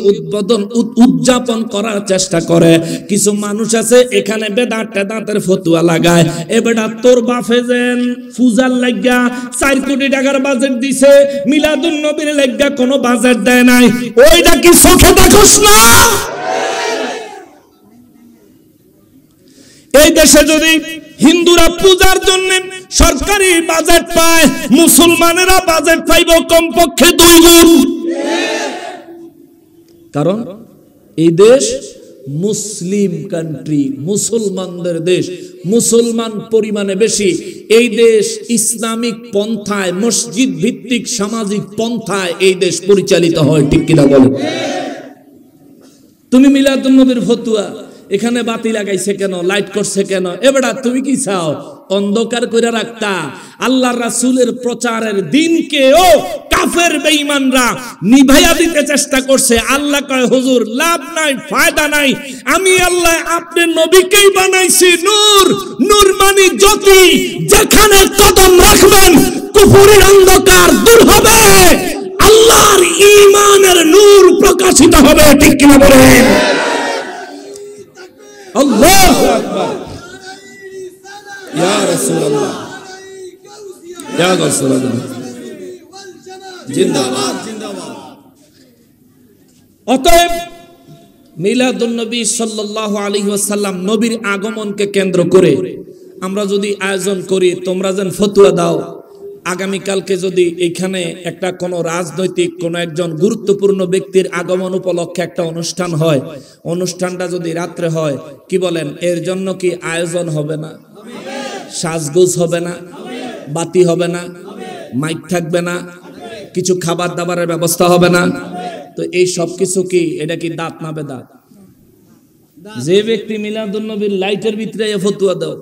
উদযাপন করার চেষ্টা করে। কিছু মানুষ আছে এখানে বেদাত টেদাতের ফতুয়া লাগায়, এ বেটা তোর বাপে যেন পূজার লাগা 4 কোটি টাকার বাজেট দিছে, মিলাদুন নবীর লাগা কোনো বাজেট দেয় নাই, ওইটা কি চোখে দেখোস না? এই দেশে যদি হিন্দুরা পূজার জন্য সরকারি বাজেট পায়, মুসলমানেরা বাজেট পাইব কমপক্ষে 2 গুণ। কারণ এই দেশ মুসলিম কান্ট্রি, মুসলমানদের দেশ, মুসলমান পরিমাণে বেশি। এই দেশ ইসলামিক পন্থায়, মসজিদ ভিত্তিক সামাজিক পন্থায় এই দেশ পরিচালিত হয়, ঠিক কিনা বলো? তুমি মিলাদুন নবীর ফতুয়া, এখানে বাতি লাগাইছে কেন, লাইট করছে কেন, এবারে তুমি কি চাও? অন্ধকার করে রাখতা আল্লাহর রাসূলের প্রচারের দিনকে ও কাফের বেঈমানরা নিভাইয়া দিতে চেষ্টা করছে। আল্লাহ কয় হুজুর লাভ নাই, ফায়দা নাই, আমি আল্লাহ আপনার নবীকেই বানাইছি নূর। নূর মানে জ্যোতি, যেখানে কদম রাখবেন কুফরের অন্ধকার দূর হবে, আল্লাহর ঈমানের নূর প্রকাশিত হবে, ঠিক কিনা বলেন? আল্লাহু আকবার, ইয়া রাসূলুল্লাহ, ইয়া রাসূলুল্লাহ, জিন্দাবাদ জিন্দাবাদ। অতএব মিলাদুন নবী সাল্লাল্লাহু আলাইহি ওয়াসাল্লাম নবীর আগমনকে কেন্দ্র করে আমরা যদি আয়োজন করি, তোমরা যেন ফতোয়া দাও, আগামী কালকে যদি এখানে একটা কোনো রাজনৈতিক কোনো একজন গুরুত্বপূর্ণ ব্যক্তির আগমন উপলক্ষে একটা অনুষ্ঠান হয়, অনুষ্ঠানটা যদি রাত্রে হয়, কি বলেন, এর জন্য কি আয়োজন হবে না? সাজগোজ হবে না? বাতি হবে না? মাইক থাকবে না? কিছু খাবার দাবারের ব্যবস্থা হবে না? তো এই সব কিছু কি, এটা কি দাঁত না বেদাত? যে ব্যক্তি মিলাদুন নবীর লাইটের ভিতরে ফতোয়া দাও,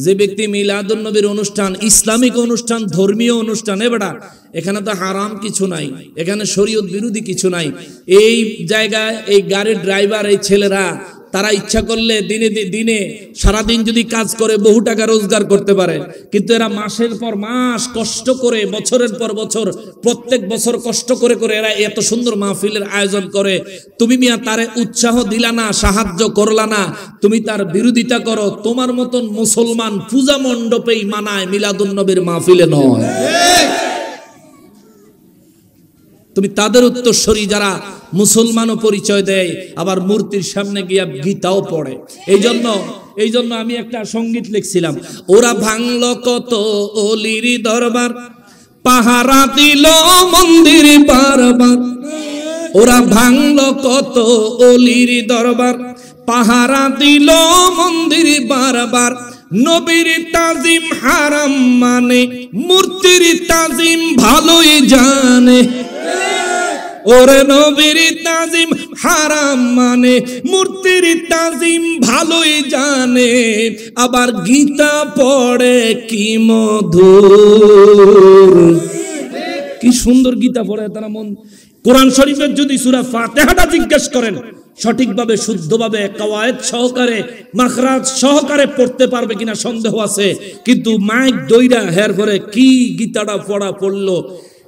যে ব্যক্তি মিলাদুন নবীর অনুষ্ঠান, ইসলামিক অনুষ্ঠান, ধর্মীয় অনুষ্ঠান, এবারে এখানে তো হারাম কিছু নাই, এখানে শরীয়ত বিরোধী কিছু নাই। এই জায়গায় এই গাড়ির ড্রাইভার, এই ছেলেরা, তারা ইচ্ছা করলে দিনে সারাদিন যদি কাজ করে বহু টাকা রোজগার করতে পারে, কিন্তু এরা মাসের পর মাস কষ্ট করে, বছরের পর বছর, প্রত্যেক বছর কষ্ট করে করে এরা এত সুন্দর মাহফিলের আয়োজন করে। তুমি মিয়া তারে উৎসাহ দিলা না, সাহায্য করলা না, তুমি তার বিরোধিতা করো। তোমার মতন মুসলমান পূজা মণ্ডপেই মানায়, মিলাদুন নবীর মাহফিলে নয়। তুমি তাদের উত্তরসূরি যারা মুসলমানও পরিচয় দেয়, আবার মূর্তির সামনে গিয়া গীতাও পড়ে। এই জন্য আমি একটা সঙ্গীত লিখছিলাম, ওরা ভাঙলো কত অলির দরবার, পাহারা দিল মন্দির বারবার। ওরা ভাঙলো কত অলির দরবার, পাহারা দিল মন্দির বারবার। নবীর তাজিম হারাম মানে মূর্তির তাজিম ভালোই জানে। ওরে নবীর তাজিম হারাম মানে মূর্তির তাজিম ভালোই জানে। আবার গীতা পড়ে কি মধুর, কি সুন্দর গীতা পড়ে তারা। মন কোরআন শরীফের যদি সূরা ফাতিহাটা জিজ্ঞেস করেন, সঠিকভাবে শুদ্ধভাবে কওয়ায়েদ সহকারে মাখরাজ সহকারে পড়তে পারবে কিনা সন্দেহ আছে। কিন্তু মাইক দইরা হের করে কি গীতাটা পড়লো।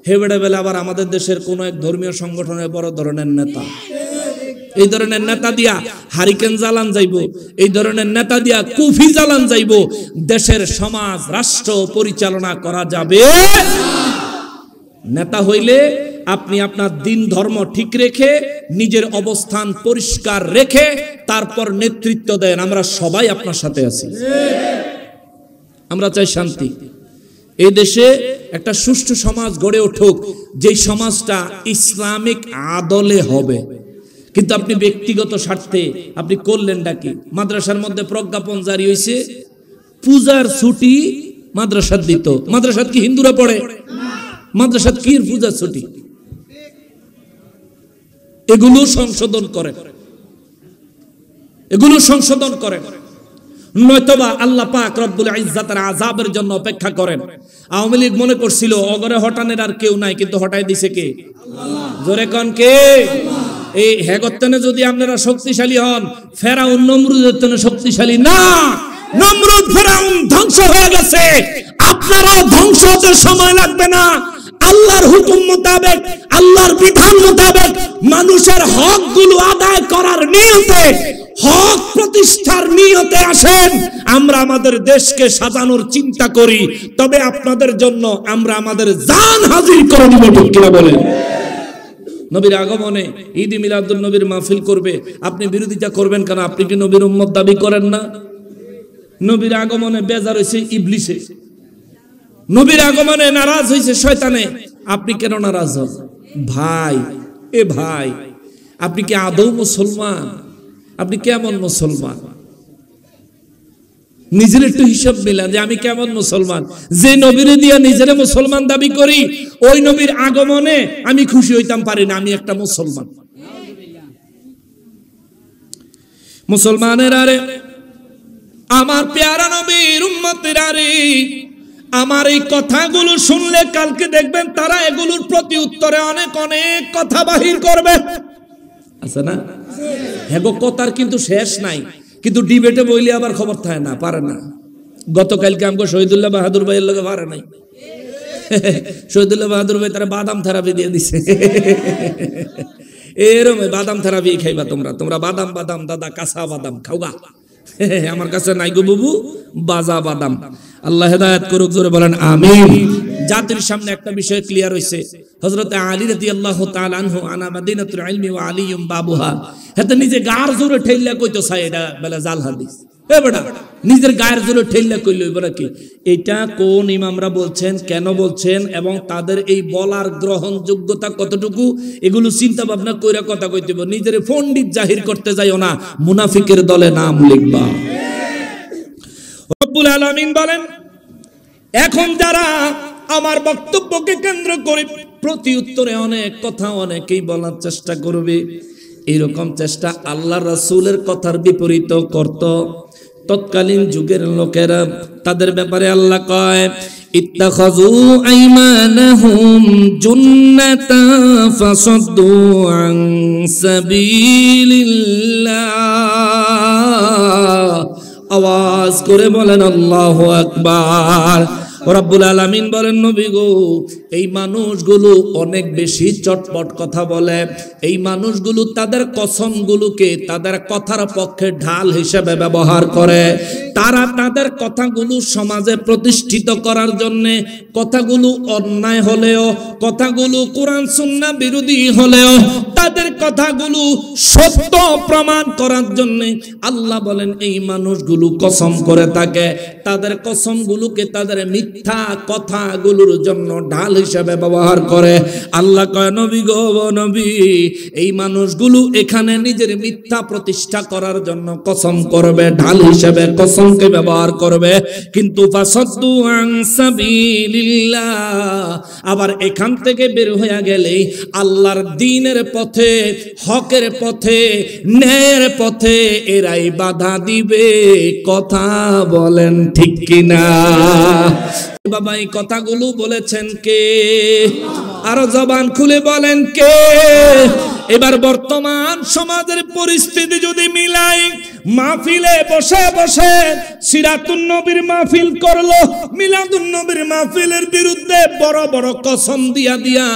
হেবেড়ে বেলা আবার আমাদের দেশের কোন এক ধর্মীয় সংগঠনের বড় ধরনের নেতা, এই ধরনের নেতা দিয়া হারিকেন জ্বালান যাইব, এই ধরনের নেতা দিয়া কুফি জ্বালান যাইব, দেশের সমাজ রাষ্ট্র পরিচালনা করা যাবে। নেতা হইলে আপনি আপনার দিন ধর্ম ঠিক রেখে, নিজের অবস্থান পরিষ্কার রেখে তারপর নেতৃত্ব দেন। আমরা সবাই আপনার সাথে আছি, আমরা চাই শান্তি। এই দেশে একটা সুষ্ঠু সমাজ গড়ে উঠুক, যেই সমাজটা ইসলামিক আদলে হবে। কিন্তু আপনি ব্যক্তিগত স্বার্থে আপনি করলেনটা কি? মাদ্রাসার মধ্যে প্রজ্ঞাপন জারি হয়েছে, পূজার ছুটি মাদ্রাসার দিত। মাদ্রাসাত কি হিন্দুরা পড়ে? মাদ্রাসাত কি পূজার ছুটি? এগুলো সংশোধন করেন, এগুলো সংশোধন করেন, নয়তোবা আল্লাহ পাক রব্বুল ইজ্জাতের আযাবের জন্য অপেক্ষা করেন। আওয়ামী লীগ মনে করছিল অগরে হটানের আর কেউ নাই, কিন্তু হটাই দিছে কে? জোরে কোন কে? এই হেগত্তনে যদি আপনারা শক্তিশালী হন, ফেরাউন নমরুদের জন্য শক্তিশালী না, নমরুদ ফেরাউন ধ্বংস হয়ে গেছে, আপনারাও ধ্বংস হতে সময় লাগবে না। আল্লাহর হুকুম মোতাবেক, আল্লাহর বিধান মোতাবেক মানুষের হকগুলো আদায় করার নিয়তে, হক প্রতিষ্ঠার নিয়তে আসেন, আমরা আমাদের দেশকে সাজানোর চিন্তা করি। তবে আপনাদের জন্য আমরা আমাদের জান হাজির করে দিব, ঠিক কিনা বলেন? নবীর আগমনে ঈদ মিলাদুন নবীর মাহফিল করবে, আপনি বিরোধিতা করবেন কেন? আপনি কি নবীর উম্মত দাবি করেন না? নবীর আগমনে বেজার হয়েছে ইবলিসে, নবীর আগমনে নারাজ হয়েছে শয়তানে, আপনি কেন নারাজ হন? ভাই, এ ভাই, আপনি কি আদৌ মুসলমান? আপনি কেমন মুসলমান? নিজের একটু হিসাব মিলান যে আমি কেমন মুসলমান। যে নবীরে দিয়া নিজেরা মুসলমান দাবি করি, ওই নবীর আগমনে আমি খুশি হইতাম পারি না, আমি একটা মুসলমান। মুসলমানের আরে, আমার পেয়ারা নবীর উম্মতের আরে, আমার এই কথাগুলো শুনলে কালকে দেখবেন তারা এগুলোর প্রতি উত্তরে অনেক অনেক কথা বাহির করবে, আছে না? হ্যাঁ, কথার কিন্তু শেষ নাই, কিন্তু ডিবেটে বইলে আবার খবর থাকে না, পারে না। গতকালকে আমাকে শহীদুল্লাহ বাহাদুর ভাইয়ের লোকে পারে নাই। শহীদুল্লাহ বাহাদুর ভাই তারা বাদাম থেরাপি দিয়ে দিছে। এরম বাদাম থেরাপি খাইবা তোমরা, তোমরা বাদাম বাদাম দাদা, কাঁচা বাদাম খাওগা। আমার কাছে নাই গো বাবু, বাজা বাদাম। আল্লাহ হেদায়েত করুক, জোরে বলেন আমিন। জাতির সামনে একটা বিষয় ক্লিয়ার হইছে, হযরত আলী রাদিয়াল্লাহু তাআলা আনহু আনা মাদিনাতুল ইলমি ওয়া আলিয়ুম বাবুহা, হেতে নিজে গার জোরে ঠেললা কইতো চাই, এটা বলে জাল হাদিস। এ বেটা, নিজের গায়ের জোরে ঠেললা কইলো এবারে কি? এটা কোন ইমামরা বলছেন, কেন বলছেন, এবং তাদের এই বলার গ্রহণযোগ্যতা কতটুকু, এগুলো চিন্তা ভাবনা কইরা কথা কইতেব। নিজের পণ্ডিত জাহির করতে যাইও না, মুনাফিকের দলে নাম লিখবা। রব্বুল আলামিন বলেন, এখন যারা আমার বক্তব্যকে কেন্দ্র করে প্রতি উত্তরে অনেক কথা অনেকেই বলার চেষ্টা করবে, এইরকম চেষ্টা আল্লাহ রাসূলের কথার বিপরীত করত তৎকালীন যুগের লোকেরা। তাদের ব্যাপারে আল্লাহ কয়, ইত্তাখাযু আইমানাহুম জুন্নাতা ফাসাদ্দু আন সাবিলিল্লাহ। আওয়াজ করে বলেন আল্লাহু আকবার। রব্বুল আলামিন বলেন, নবী গো, এই মানুষগুলো অনেক বেশি চটপট কথা বলে। এই মানুষগুলো তাদের কসমগুলোকে তাদের কথার পক্ষে ঢাল হিসেবে ব্যবহার করে। তারা তাদের কথাগুলো সমাজে প্রতিষ্ঠিত করার জন্য, কথাগুলো অন্যায় হলেও, কথাগুলো কোরআন সুন্নাহ বিরোধী হলেও, তাদের কথাগুলো সত্য প্রমাণ করার জন্য আল্লাহ বলেন এই মানুষগুলো কসম করে থাকে। তাদের কসমগুলোকে তাদের মিথ্যা কথাগুলোর জন্য ঢাল হিসেবে ব্যবহার করে। আল্লাহ কয়, নবী গো নবী, এই মানুষগুলো এখানে নিজের মিথ্যা প্রতিষ্ঠা করার জন্য কসম করবে, ঢাল হিসেবে কসমকে ব্যবহার করবে, কিন্তু ফাসাদ্দু আন সাবিলিল্লাহ, আবার এখান থেকে বের হয়ে গেলে আল্লাহর দ্বীনের পথে, হকের পথে, ন্যায়ের পথে এরাই বাধা দিবে। কথা বলেন ঠিক কিনা? বাবা, এই কথাগুলো বলেছেন কে? আরো জবান খুলে বলেন কে? এবার বর্তমান সমাজের পরিস্থিতি যদি মিলাই, মাহফিলে বসে বসে সিরাতুন নবীর মাহফিল করলো, মিলাদুন নবীর মাহফিলের বিরুদ্ধে বড় বড় কসম দিয়া দিয়া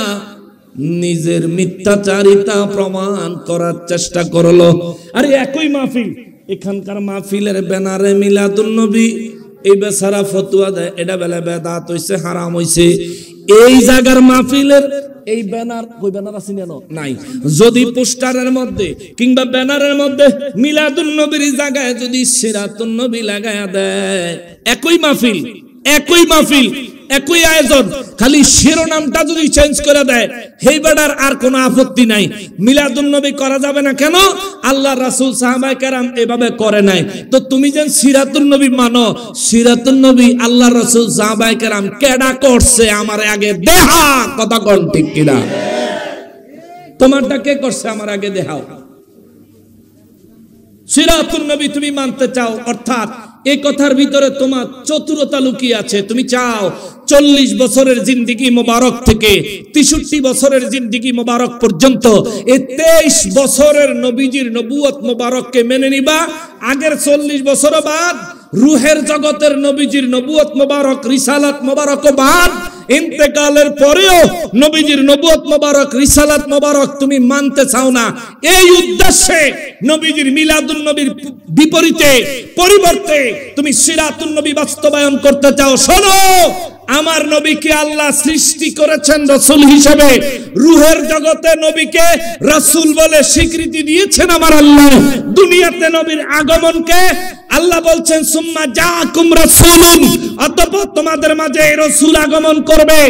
নিজের মিথ্যাচারিতা প্রমাণ করার চেষ্টা করলো। আরে একই মাহফিল, এখানকার মাহফিলের ব্যানারে মিলাদুন নবী, এই বেচারা ফতুয়া দেয় এটা বেলা বেদাত হইছে, হারাম হইছে। এই জায়গার মাহফিলের এই ব্যানার, কই ব্যানার আছে নাই, যদি পোস্টারের মধ্যে কিংবা ব্যানারের মধ্যে মিলাদুন নবীর জায়গায় যদি সিরাতুন নবী লাগায়া দেয়, একই মাহফিল, একই মাহফিল, একই আয়োজন, খালি শিরোনামটা যদি চেঞ্জ করে দেয়, সেই বেটার আর কোনো আপত্তি নাই। মিলাদুন নবী করা যাবে না কেন? আল্লাহ রাসূল সাহাবায়ে কেরাম এভাবে করে নাই। তো তুমি যেন সিরাতুন নবী মানো, সিরাতুন নবী আল্লাহ রাসূল সাহাবায়ে কেরাম কেডা করছে আমার আগে দেখা, কথা কোন ঠিক কিনা? তোমারটা কে করছে আমার আগে দেখাও। সিরাতুন নবী তুমি মানতে চাও, অর্থাৎ এই কথার ভিতরে তোমার চতুরতা লুকিয়ে আছে। তুমি চাও 40 বছরের জিন্দেগি মোবারক থেকে 63 বছরের জিন্দেগি মোবারক পর্যন্ত এই 23 বছরের নবীজির নবুয়ত মোবারককে মেনে নিবা, আগের 40 বছর বাদ রুহের জগতের নবীজির নবুয়ত মোবারক রিসালাত মোবারক বাদ ইন্তেকালের পরেও নবীজির নবুয়ত মোবারক রিসালাত মোবারক তুমি মানতে চাও না, এই উদ্দেশ্যে নবীজির মিলাদুন নবীর বিপরীতে পরিবর্তে তুমি সিরাতুন নবী বাস্তবায়ন করতে চাও। শোনো, আমার নবীকে আল্লাহ সৃষ্টি করেছেন রাসূল হিসেবে, রুহের জগতে নবীকে রাসূল বলে স্বীকৃতি দিয়েছেন আমার আল্লাহ। দুনিয়াতে নবীর আগমনকে আল্লাহ বলছেন সুম্মা জাআকুম রাসূলুন, অতঃপর তোমাদের মাঝে রাসূল আগমন করবে।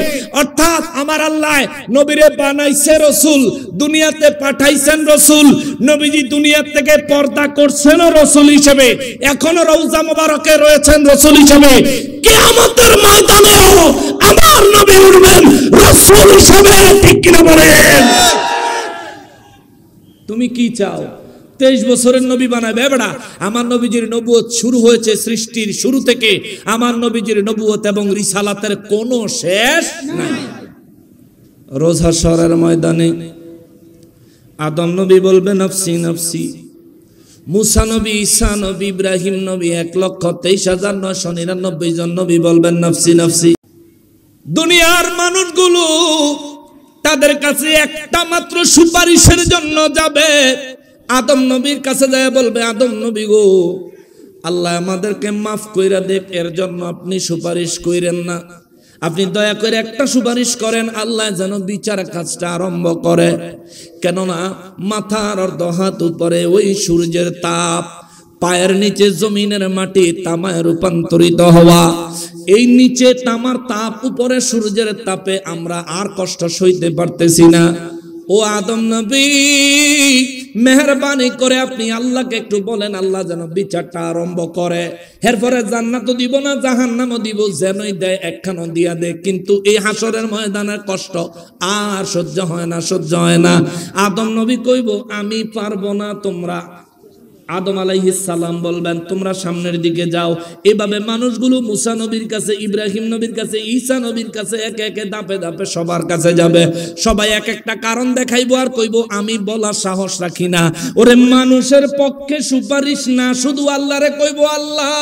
অর্থাৎ আমার আল্লাহ নবীরে বানাইছে রাসূল, দুনিয়াতে পাঠাইছেন রাসূল। নবীজি দুনিয়া থেকে পর্দা করছেন রাসূল হিসেবে, এখনো রওজা মোবারকে রয়েছেন রাসূল হিসেবে। কিয়ামতের ময়দানেও আমার নবী উঠবেন রাসূল হিসেবে, ঠিক কিনা বলেন? তুমি কি চাও? 23 বছরের নবী বানাবে বেড়া? আমার নবীজির নবুয়ত শুরু হয়েছে সৃষ্টির শুরু থেকে। আমার নবীজির নবুয়ত এবং রিসালাতের কোনো শেষ নাই। রোজ হাশরের ময়দানে আদম নবী বলবে নফসি নফসি, মুসা নবী, ঈসা নবী, ইব্রাহিম নবী 1,23,999 জন নবী বলবেন নফসি নফসি। দুনিয়ার মানুষগুলো তাদের কাছে একটা মাত্র সুপারিশের জন্য যাবে। আদম নবীর কাছে যায় বলবে, আদম নবী গো, আল্লাহ আমাদেরকে মাফ কইরা দেখ, এর জন্য আপনি সুপারিশ কইরেন না, আপনি দয়া করে একটা সুপারিশ করেন, আল্লাহ যেন বিচার কাজটা আরম্ভ করে। কেননা মাথার অর্ধ হাত উপরে ওই সূর্যের তাপ, পায়ের নিচে জমিনের মাটি তামায় রূপান্তরিত হওয়া, এই নিচে তামার তাপ, উপরে সূর্যের তাপে আমরা আর কষ্ট সইতে পারতেছি না। ও আদম নবী, মেহেরবানি করে আপনি আল্লাহকে একটু বলেন, আল্লাহ যেন বিচারটা আরম্ভ করে। এরপরে জান্নাতও দিব না, জাহান্নামও দিব, যেনই দেয় একখানো দিয়া দে। কিন্তু এই হাসরের ময়দানের কষ্ট আর সহ্য হয় না, সহ্য হয় না। আদম নবী কইব, আমি পারবো না, তোমরা। আদম আলাইহিস সালাম বলবেন, তোমরা সামনের দিকে যাও। এভাবে মানুষগুলো মুসা নবীর কাছে, ইব্রাহিম নবীর কাছে, ঈসা নবীর কাছে একে একে ধাপে ধাপে সবার কাছে যাবে। সবাই এক একটা কারণ দেখাইবো আর কইব, আমি বলার সাহস রাখি না। ওরে মানুষের পক্ষে সুপারিশ না, শুধু আল্লাহরে কইব, আল্লাহ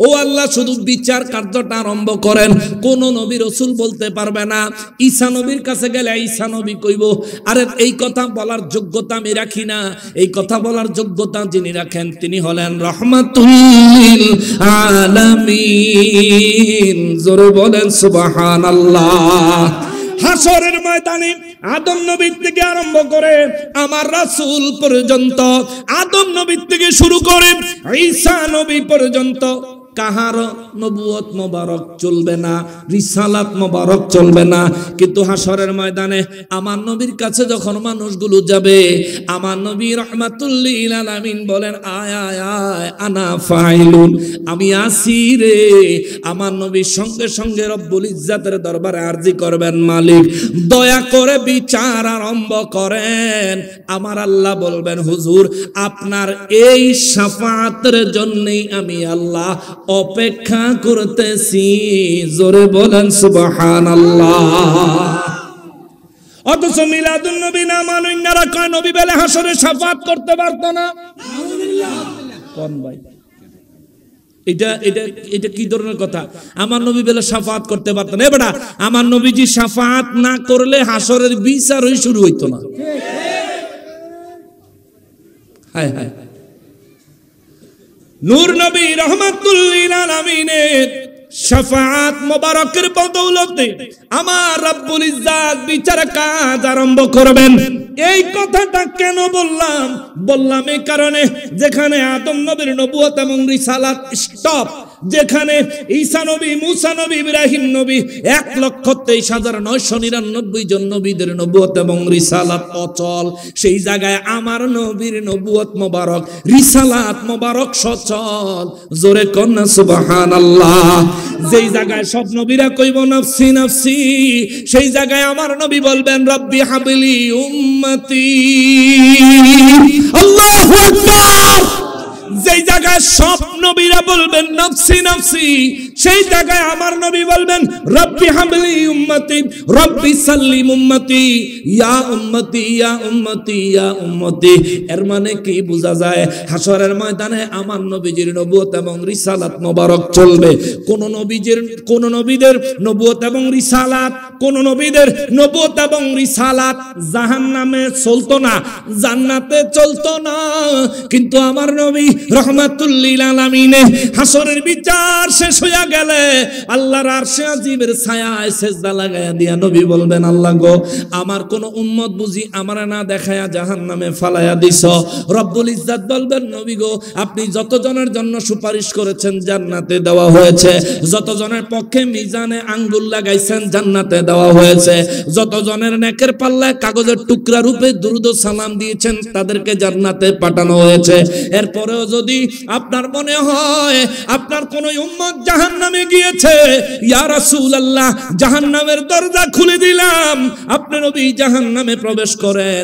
ও আল্লাহ শুধু বিচার কার্যটা আরম্ভ করেন। কোন নবী রাসূল বলতে পারবে না। ঈসা নবীর কাছে গেলে ঈসা নবী কইব, আরে এই কথা বলার যোগ্যতা আমি রাখি না, এই কথা বলার যোগ্যতা যিনি রাখেন তিনি হলেন রহমাতুল লিল আলামিন। জোরে বলেন সুবহানাল্লাহ। হাসরের ময়দানে আদম নবীর থেকে আরম্ভ করে আমার রাসূল পর্যন্ত, আদম নবীর থেকে শুরু করে ঈসা নবী পর্যন্ত কাহার নবুয়ত মোবারক চলবে না, রিসালাত মোবারক চলবে না। কিন্তু হাসরের ময়দানে আমার নবীর কাছে যখন মানুষগুলো যাবে, আমার নবী রাহমাতুল লিল আলামিন বলেন, আয় আয় আয় আনা ফাইলুন, আমি আসি রে। আমার নবীর সঙ্গে সঙ্গে রব্বুল ইজ্জাতের দরবারে আরজি করবেন, মালিক দয়া করে বিচার আরম্ভ করেন। আমার আল্লাহ বলবেন, হুজুর আপনার এই শাফাআতের জন্যই আমি আল্লাহ অপেক্ষা করতেছি। জোরে বলেন সুবহানাল্লাহ। অথচ মিলাদুন নবী না মানুন্নারা কয় নবী বলে হাসরে শাফাআত করতে পারত না। কোন ভাই এটা এটা এটা কি ধরনের কথা? আমার নবী বলে শাফাআত করতে পারত না। বেটা, আমার নবীজি শাফাআত না করলে হাসরের বিচারই শুরু হইতো না। হায় হায়। নূর নবী রাহমাতুল লিল আলামিনের শাফাআত মোবারকের বদৌলতে আমার রব্বুল ইজ্জাত বিচার কাজ আরম্ভ করবেন। এই কথাটা কেন বললাম? বললাম এই কারণে, যেখানে আদম নবীর নবুয়ত এবং রিসালাত স্টপ, যেখানে ঈসা নবী, মুসা নবী, ইব্রাহিম নবী 1,23,999 জন নবীদের নবুয়ত এবং রিসালাত অচল, সেই জায়গায় আমার নবীর নবুয়ত মোবারক, রিসালাত মোবারক সচল। জোরে কন্যা সুবহানাল্লাহ। যেই জায়গায় সব নবীরা কইব নফসি নফসি, সেই জায়গায় আমার নবী বলবেন রব্বি হাবলি উম্মতি। আল্লাহু আকবার। যেই জায়গায় সব নবীরা বলবেন নফসি নফসি, সেই জায়গায় আমার নবী বলবেন রব্বি হাবলি উম্মতি রব্বি সাল্লিম উম্মতি, ইয়া উম্মতি ইয়া উম্মতি ইয়া উম্মতি। এর মানে কি বোঝা যায়? হাসরের ময়দানে আমার নবীজির নবুয়ত এবং রিসালাত মোবারক চলবে। কোন নবীদের নবুয়ত এবং রিসালাত, কোন নবীদের নবুয়ত এবং রিসালাত জাহান্নামে চলতো না, জান্নাতে চলতো না। কিন্তু আমার নবী রহমাতুল লিল আলামিনে হাসরের বিচার শেষ হইয়া গেলে আল্লাহর আরশে আজিমের ছায়ায় সিজদা লাগায়া দিয়া নবী বলবেন, আল্লাহ গো, আমার কোন উম্মত বুঝি আমারে না দেখায়া জাহান্নামে ফালায়া দিছ। রব্বুল ইজ্জত বলবেন, নবী গো, আপনি যতজনের জন্য সুপারিশ করেছেন জান্নাতে দেওয়া হয়েছে, যতজনের পক্ষে মিজানে আঙ্গুল লাগাইছেন জান্নাতে দেওয়া হয়েছে, যতজনের নেকের পাল্লায় কাগজের টুকরা রূপে দুরুদ ও সালাম দিয়েছেন তাদেরকে জান্নাতে পাঠানো হয়েছে। এরপরেও যদি আপনার মনে হয় আপনার কোন উম্মত জাহান্নামে গিয়েছে, ইয়া রাসূলুল্লাহ, জাহান্নামের দরজা খুলে দিলাম, আপনি নবী জাহান্নামে প্রবেশ করেন।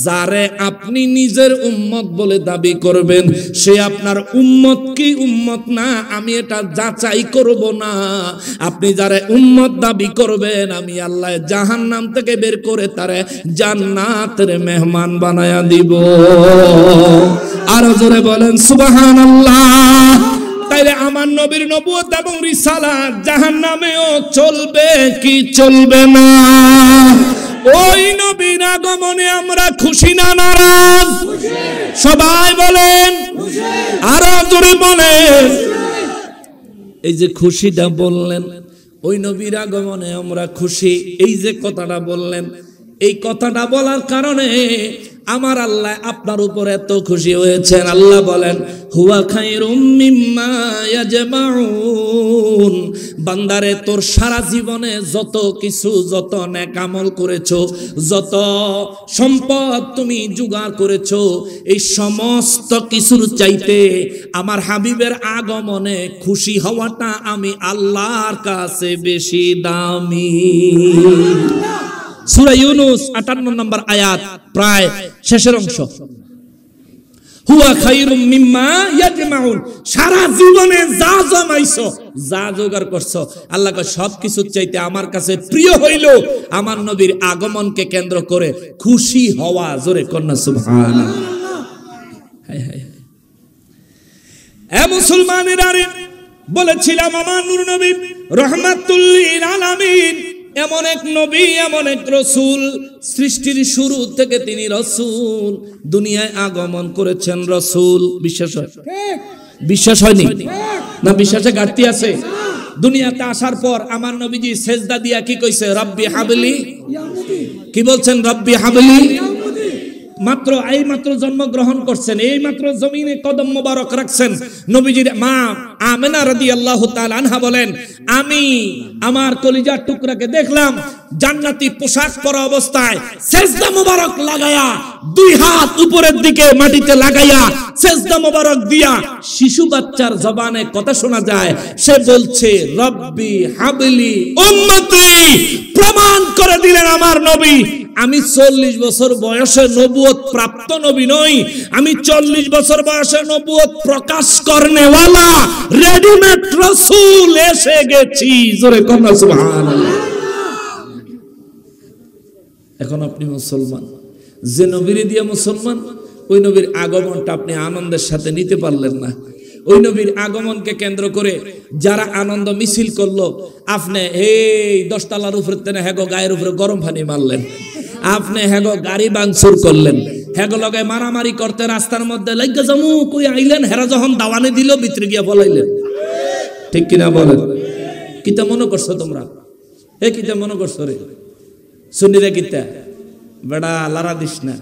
যারে আপনি নিজের উম্মত বলে দাবি করবেন সে আপনার উম্মত কি উম্মত না আমি এটা যাচাই করব না। আপনি যারে উম্মত দাবি করবেন আমি আল্লাহ জাহান্নাম থেকে বের করে তারে জান্নাতের মেহমান বানায়া দিব। আরো জোরে বলেন সুবহানাল্লাহ। তাইলে আমার নবীর নবুয়ত এবং রিসালাত জাহান্নামেও চলবে কি চলবে না? ওই নবীর আগমনে আমরা খুশি না নারাজ? সবাই বলেন, আরো জোরে বলেন। এই যে খুশিটা বললেন, ওই নবীর আগমনে আমরা খুশি, এই যে কথাটা বললেন, এই কথাটা বলার কারণে আমার আল্লাহ আপনার উপর এত খুশি হয়েছেন। আল্লাহ বলেন, হুয়া খায়রুম মিম্মা ইয়াজমাউন, বান্দারে তোর সারা জীবনে যত কিছু, যত নেক আমল করেছো, যত সম্পদ তুমি জোগাড় করেছো, এই সমস্ত কিছুর চাইতে আমার হাবিবের আগমনে খুশি হওয়াটা আমি আল্লাহর কাছে বেশি দামি। সূরা ইউনূস 58 নম্বর আয়াত, প্রায় শেষের অংশ। হুয়া খায়রুম মিম্মা ইয়াজমাউন, সারা জীবনে যা জমাইছো, যা জোগাড় করছো, আল্লাহ কয় সবকিছুর চাইতে আমার কাছে প্রিয় হইল আমার নবীর আগমনকে কেন্দ্র করে খুশি হওয়া। জোরে কন্যা সুবহানাল্লাহ। হায় হায় হায়। এ মুসলমানেরা, বলেছিলাম আমার নূর নবী রহমাতুল লিল আলামিন এমন এক নবী, এমন এক রসুল, সৃষ্টির শুরু থেকে তিনি রসুল, দুনিয়ায় আগমন করেছেন রসুল। বিশ্বাস হয়? বিশ্বাস হয়নি না? বিশ্বাসে ঘাটতি আছে? দুনিয়াতে আসার পর আমার নবীজি সেজদা দিয়া কি কইছে? রব্বি হাবলি, কি বলছেন? রব্বি হাবলি। মাত্র জন্মগ্রহণ করছেন, এই মাত্র জমিনে কদম মোবারক রাখছেন। নবীজির মা আমেনা রাদিয়াল্লাহু তাআলা আনহা বলেন, আমি আমার কলিজার টুকরাকে দেখলাম জান্নাতি পোশাক পরা অবস্থায় সেজদা মোবারক লাগায়া, দুই হাত উপরের দিকে মাটিতে লাগাইয়া সেজদা মোবারক দিয়া শিশু বাচ্চার জবানে কথা শোনা যায়, সে বলছে রব্বি হাবলি উম্মতি। প্রমাণ করে দিলেন আমার নবী, আমি 40 বছর বয়সে নবুয়ত প্রাপ্ত নবী নই, আমি 40 বছর বয়সে নবুয়ত প্রকাশ করনেওয়ালা রেডিমেড রাসূল এসে গেছি। জোরে কন্যা সুবহানাল্লাহ। এখন আপনি মুসলমান, যে নবীরে দিয়া মুসলমান, ওই নবীর আগমনটা আপনি আনন্দের সাথে নিতে পারলেন না। ওই নবীর আগমনকে কেন্দ্র করে যারা আনন্দ মিছিল করলো, আপনি এই 10 তলার উপরে তেনে হেগো গায়ের উপরে গরম পানি মারলেন, আপনি হেগো গাড়ি ভাঙচুর করলেন, হেগো লগে মারামারি করতে রাস্তার মধ্যে লাগা জমু কই আইলেন, হেরা যখন দাওয়ানি দিল ভিতরে গিয়া বলাইলেন। ঠিক কিনা বলেন? কিতা মনে করছো তোমরা? কিতা মনে করছো রে? শুনি রে কিতা বেড়া, লারা দিস না,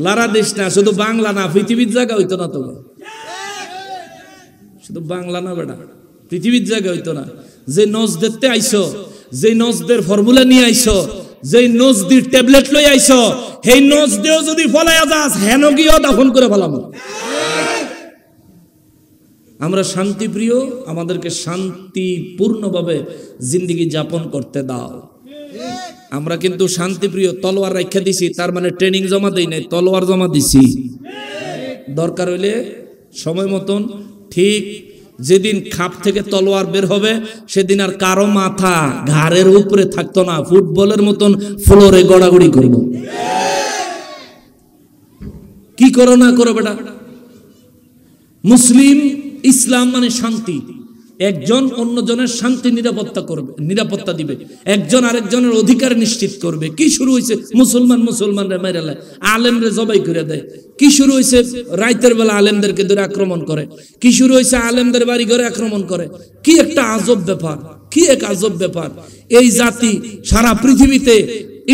লারা দিস না। শুধু বাংলা না, পৃথিবীর জায়গা হইতো না তো, শুধু বাংলা না বেড়া, পৃথিবীর জায়গা হইতো না। যে নজ দেখতে আইছো, যে নজদের ফর্মুলা নিয়ে আইছো, যে নজদির ট্যাবলেট লই আইছো, সেই নজ দেও যদি ফলাইয়া যাস, হেন গিয়েও দাফন করে ফেলাম। আমরা শান্তি প্রিয়, আমাদেরকে শান্তিপূর্ণভাবে জিন্দেগি যাপন করতে দাও। আমরা কিন্তু শান্তিপ্রিয়, তলোয়ার রাখা দিছি, তার মানে ট্রেনিং জমা দেই নাই, তলোয়ার জমা দিছি। দরকার হইলে সময় মতন ঠিক যেদিন খাপ থেকে তলোয়ার বের হবে সেদিন আর কারো মাথা ঘাড়ের উপরে থাকতো না, ফুটবলের মতন ফ্লোরে গড়াগড়ি করব। কি করো না করো বেটা, মুসলিম ইসলাম মানে শান্তি। একজন অন্যজনের শান্তি নিরাপত্তা দিবে, একজন আরেকজনের অধিকার নিশ্চিত করবে। কি শুরু হয়েছে? মুসলমানরা মেরে লাই, আলেমরে জবাই করে দেয়। কি শুরু হয়েছে? রাতের বেলা আলেমদেরকে ধরে আক্রমণ করে। কি শুরু হয়েছে? আলেমদের বাড়ি ঘরে আক্রমণ করে। কি একটা আজব ব্যাপার, কি এক আজব ব্যাপার। এই জাতি সারা পৃথিবীতে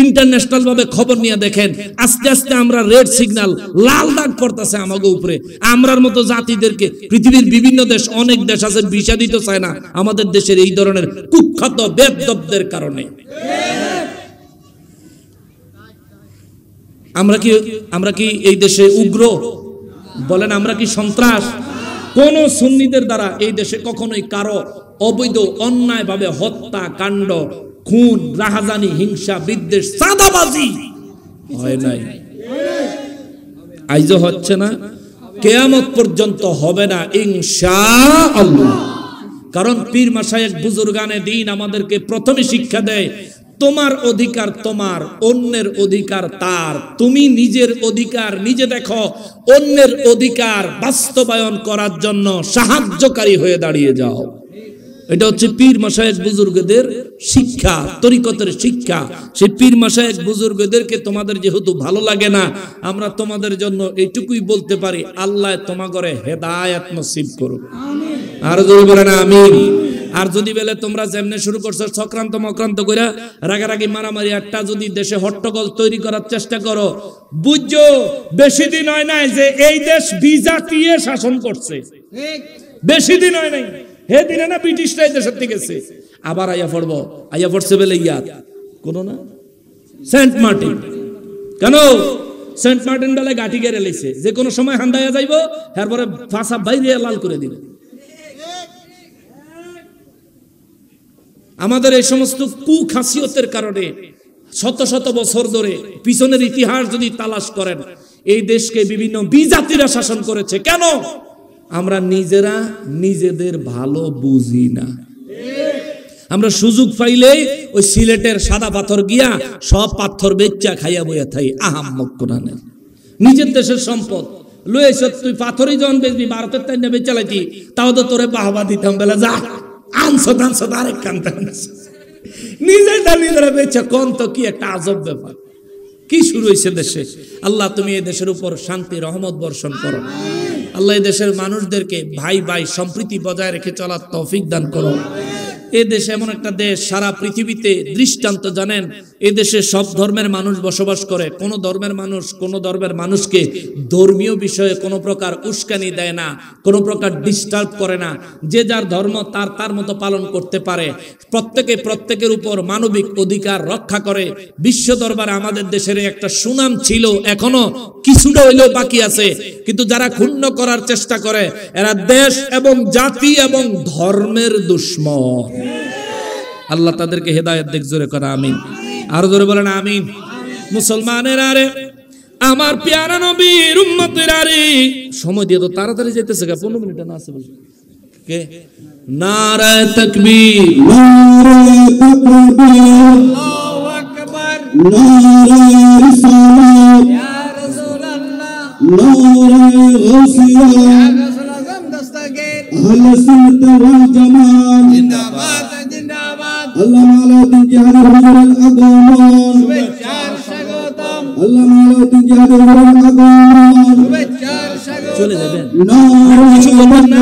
ইন্টারন্যাশনাল ভাবে খবর নিয়ে দেখেন, আস্তে আস্তে আমরা রেড সিগন্যাল, লাল দাগ পড়তেছে আমাকে উপরে। আমরার মতো জাতিদেরকে পৃথিবীর বিভিন্ন দেশ, অনেক দেশ আছে ভিসা দিতে চায় না আমাদের দেশের এই ধরনের কুখ্যাত বেদবদের কারণে। আমরা কি এই দেশে উগ্র বলেন? আমরা কি সন্ত্রাস? কোন সুন্নিদের দ্বারা এই দেশে কখনোই কারো অবৈধ অন্যায় ভাবে হত্যা কাণ্ড, খুন, রাহাজানি, হিংসা, বিদ্বেষ, চাঁদাবাজি হয় নাই, আইজও হচ্ছে না, কিয়ামত পর্যন্ত হবে না ইনশাআল্লাহ। কারণ পীর মাশায়েখ বুজুর্গানে দ্বীন আমাদেরকে প্রথমে শিক্ষা দেয়, তোমার অধিকার তোমার, অন্যের অধিকার তার। তুমি নিজের অধিকার নিজে দেখো, অন্যের অধিকার বাস্তবায়ন করার জন্য সাহায্যকারী হয়ে দাঁড়িয়ে যাও। এটা হচ্ছে পীর মাশায়েখ বুজুর্গদের শিক্ষা, তরিকতের শিক্ষা। সেই পীর মাশায়েখ বুজুর্গদেরকে তোমাদের যেহেতু ভালো লাগে না, আমরা তোমাদের জন্য এইটুকুই বলতে পারি, আল্লাহ তোমাগরে হেদায়েত নসিব করুক। আর যদি বলেন আমিন। আর যদি বলে তোমরা যেমনে শুরু করছো চক্রান্ত মক্রান্ত কইরা রাগারাগি মারামারি একটা যদি দেশে হট্টগোল তৈরি করার চেষ্টা করো, বুঝছো বেশি দিন হয় নাই যে এই দেশ বিজাতীয় শাসন করছে। বেশি দিন হয় নাই, হে দিনে না ব্রিটিশরা এই দেশের থেকে গেছে। আবার আইয়া পড়ছে বলে ইয়াদ কোনো না সেন্ট মার্টিন। কেন সেন্ট মার্টিন বেলায় গাঠি গেড়ে লেছে, যে কোনো সময় হান্দাইয়া যাইব, তারপরে ফাঁসা বাইরে লাল করে দিবে। আমাদের এই সমস্ত কুখাসিয়তের কারণে শত শত বছর ধরে পিছনের ইতিহাস যদি তালাশ করেন, এই দেশকে বিভিন্ন বিজাতিরা শাসন করেছে। কেন? আমরা নিজেরা নিজেদের ভালো বুঝি না। আমরা সুযোগ পাইলেই ওই সিলেটের সাদা পাথর গিয়া সব পাথর বেচা খাইয়া বইয়া থাই। আহাম্মক কোরআনের নিজের দেশের সম্পদ লয়েছ, তুই পাথরই যখন বেচবি ভারতের তাই নেবে চালাইতি, তাও তো তোরে বাহবা দিতাম, বেলা যা আনছো আরেক কান্তা নিজেরা বেচা। কোন তো কি একটা আজব ব্যাপার, কি শুরু হয়েছে দেশে। আল্লাহ তুমি এই দেশের উপর শান্তি রহমত বর্ষণ করো। আল্লাহ এই দেশের মানুষদেরকে ভাই ভাই সম্প্রীতি বজায় রেখে চলার তৌফিক দান করো। এ দেশে এমন একটা দেশ, সারা পৃথিবীতে দৃষ্টান্ত জানেন, এ দেশে সব ধর্মের মানুষ বসবাস করে। কোন ধর্মের মানুষ কোন ধর্মের মানুষকে ধর্মীয় বিষয়ে কোনো প্রকার উস্কানি দেয় না, কোনো প্রকার ডিস্টার্ব করে না। যে যার ধর্ম তার তার মতো পালন করতে পারে। প্রত্যেকের উপর মানবিক অধিকার রক্ষা করে। বিশ্ব দরবারে আমাদের দেশের একটা সুনাম ছিল, এখনো কিছুটা হইলেও বাকি আছে। কিন্তু যারা ক্ষুণ্ণ করার চেষ্টা করে, এরা দেশ এবং জাতি এবং ধর্মের দুশ্মন। আল্লাহ তাদেরকে হেদায়েত দিক, জোরে করে আমিন। আর জোরে বলেন আমিন। মুসলমানের আরে আমার প্যারা নবীর উম্মতের আরে, সময় দিয়ে তো তাড়াতাড়ি যেতেছে, 15 মিনিট না আছে বলে কে। নারায়ে তাকবীর, নারায়ে তাকবীর, আল্লাহু আকবার, নারায়ে রিসালাত, ইয়া রাসূলুল্লাহ, নারায়ে গাউসিয়া, ইয়া গাউসুল আযম দস্তগীর, আহলে সুন্নাত ওয়াল জামাত জিন্দাবাদ জিন্দাবাদ। আল্লাহ মাওলানা জিহাদ হুজুরুল আগমন, শুভেচ্ছার স্বাগতম। আল্লাহ মাওলানা জিহাদ হুজুরুল আগমন, শুভেচ্ছার স্বাগতম। চলে যাবেন কিছু বলবেন না,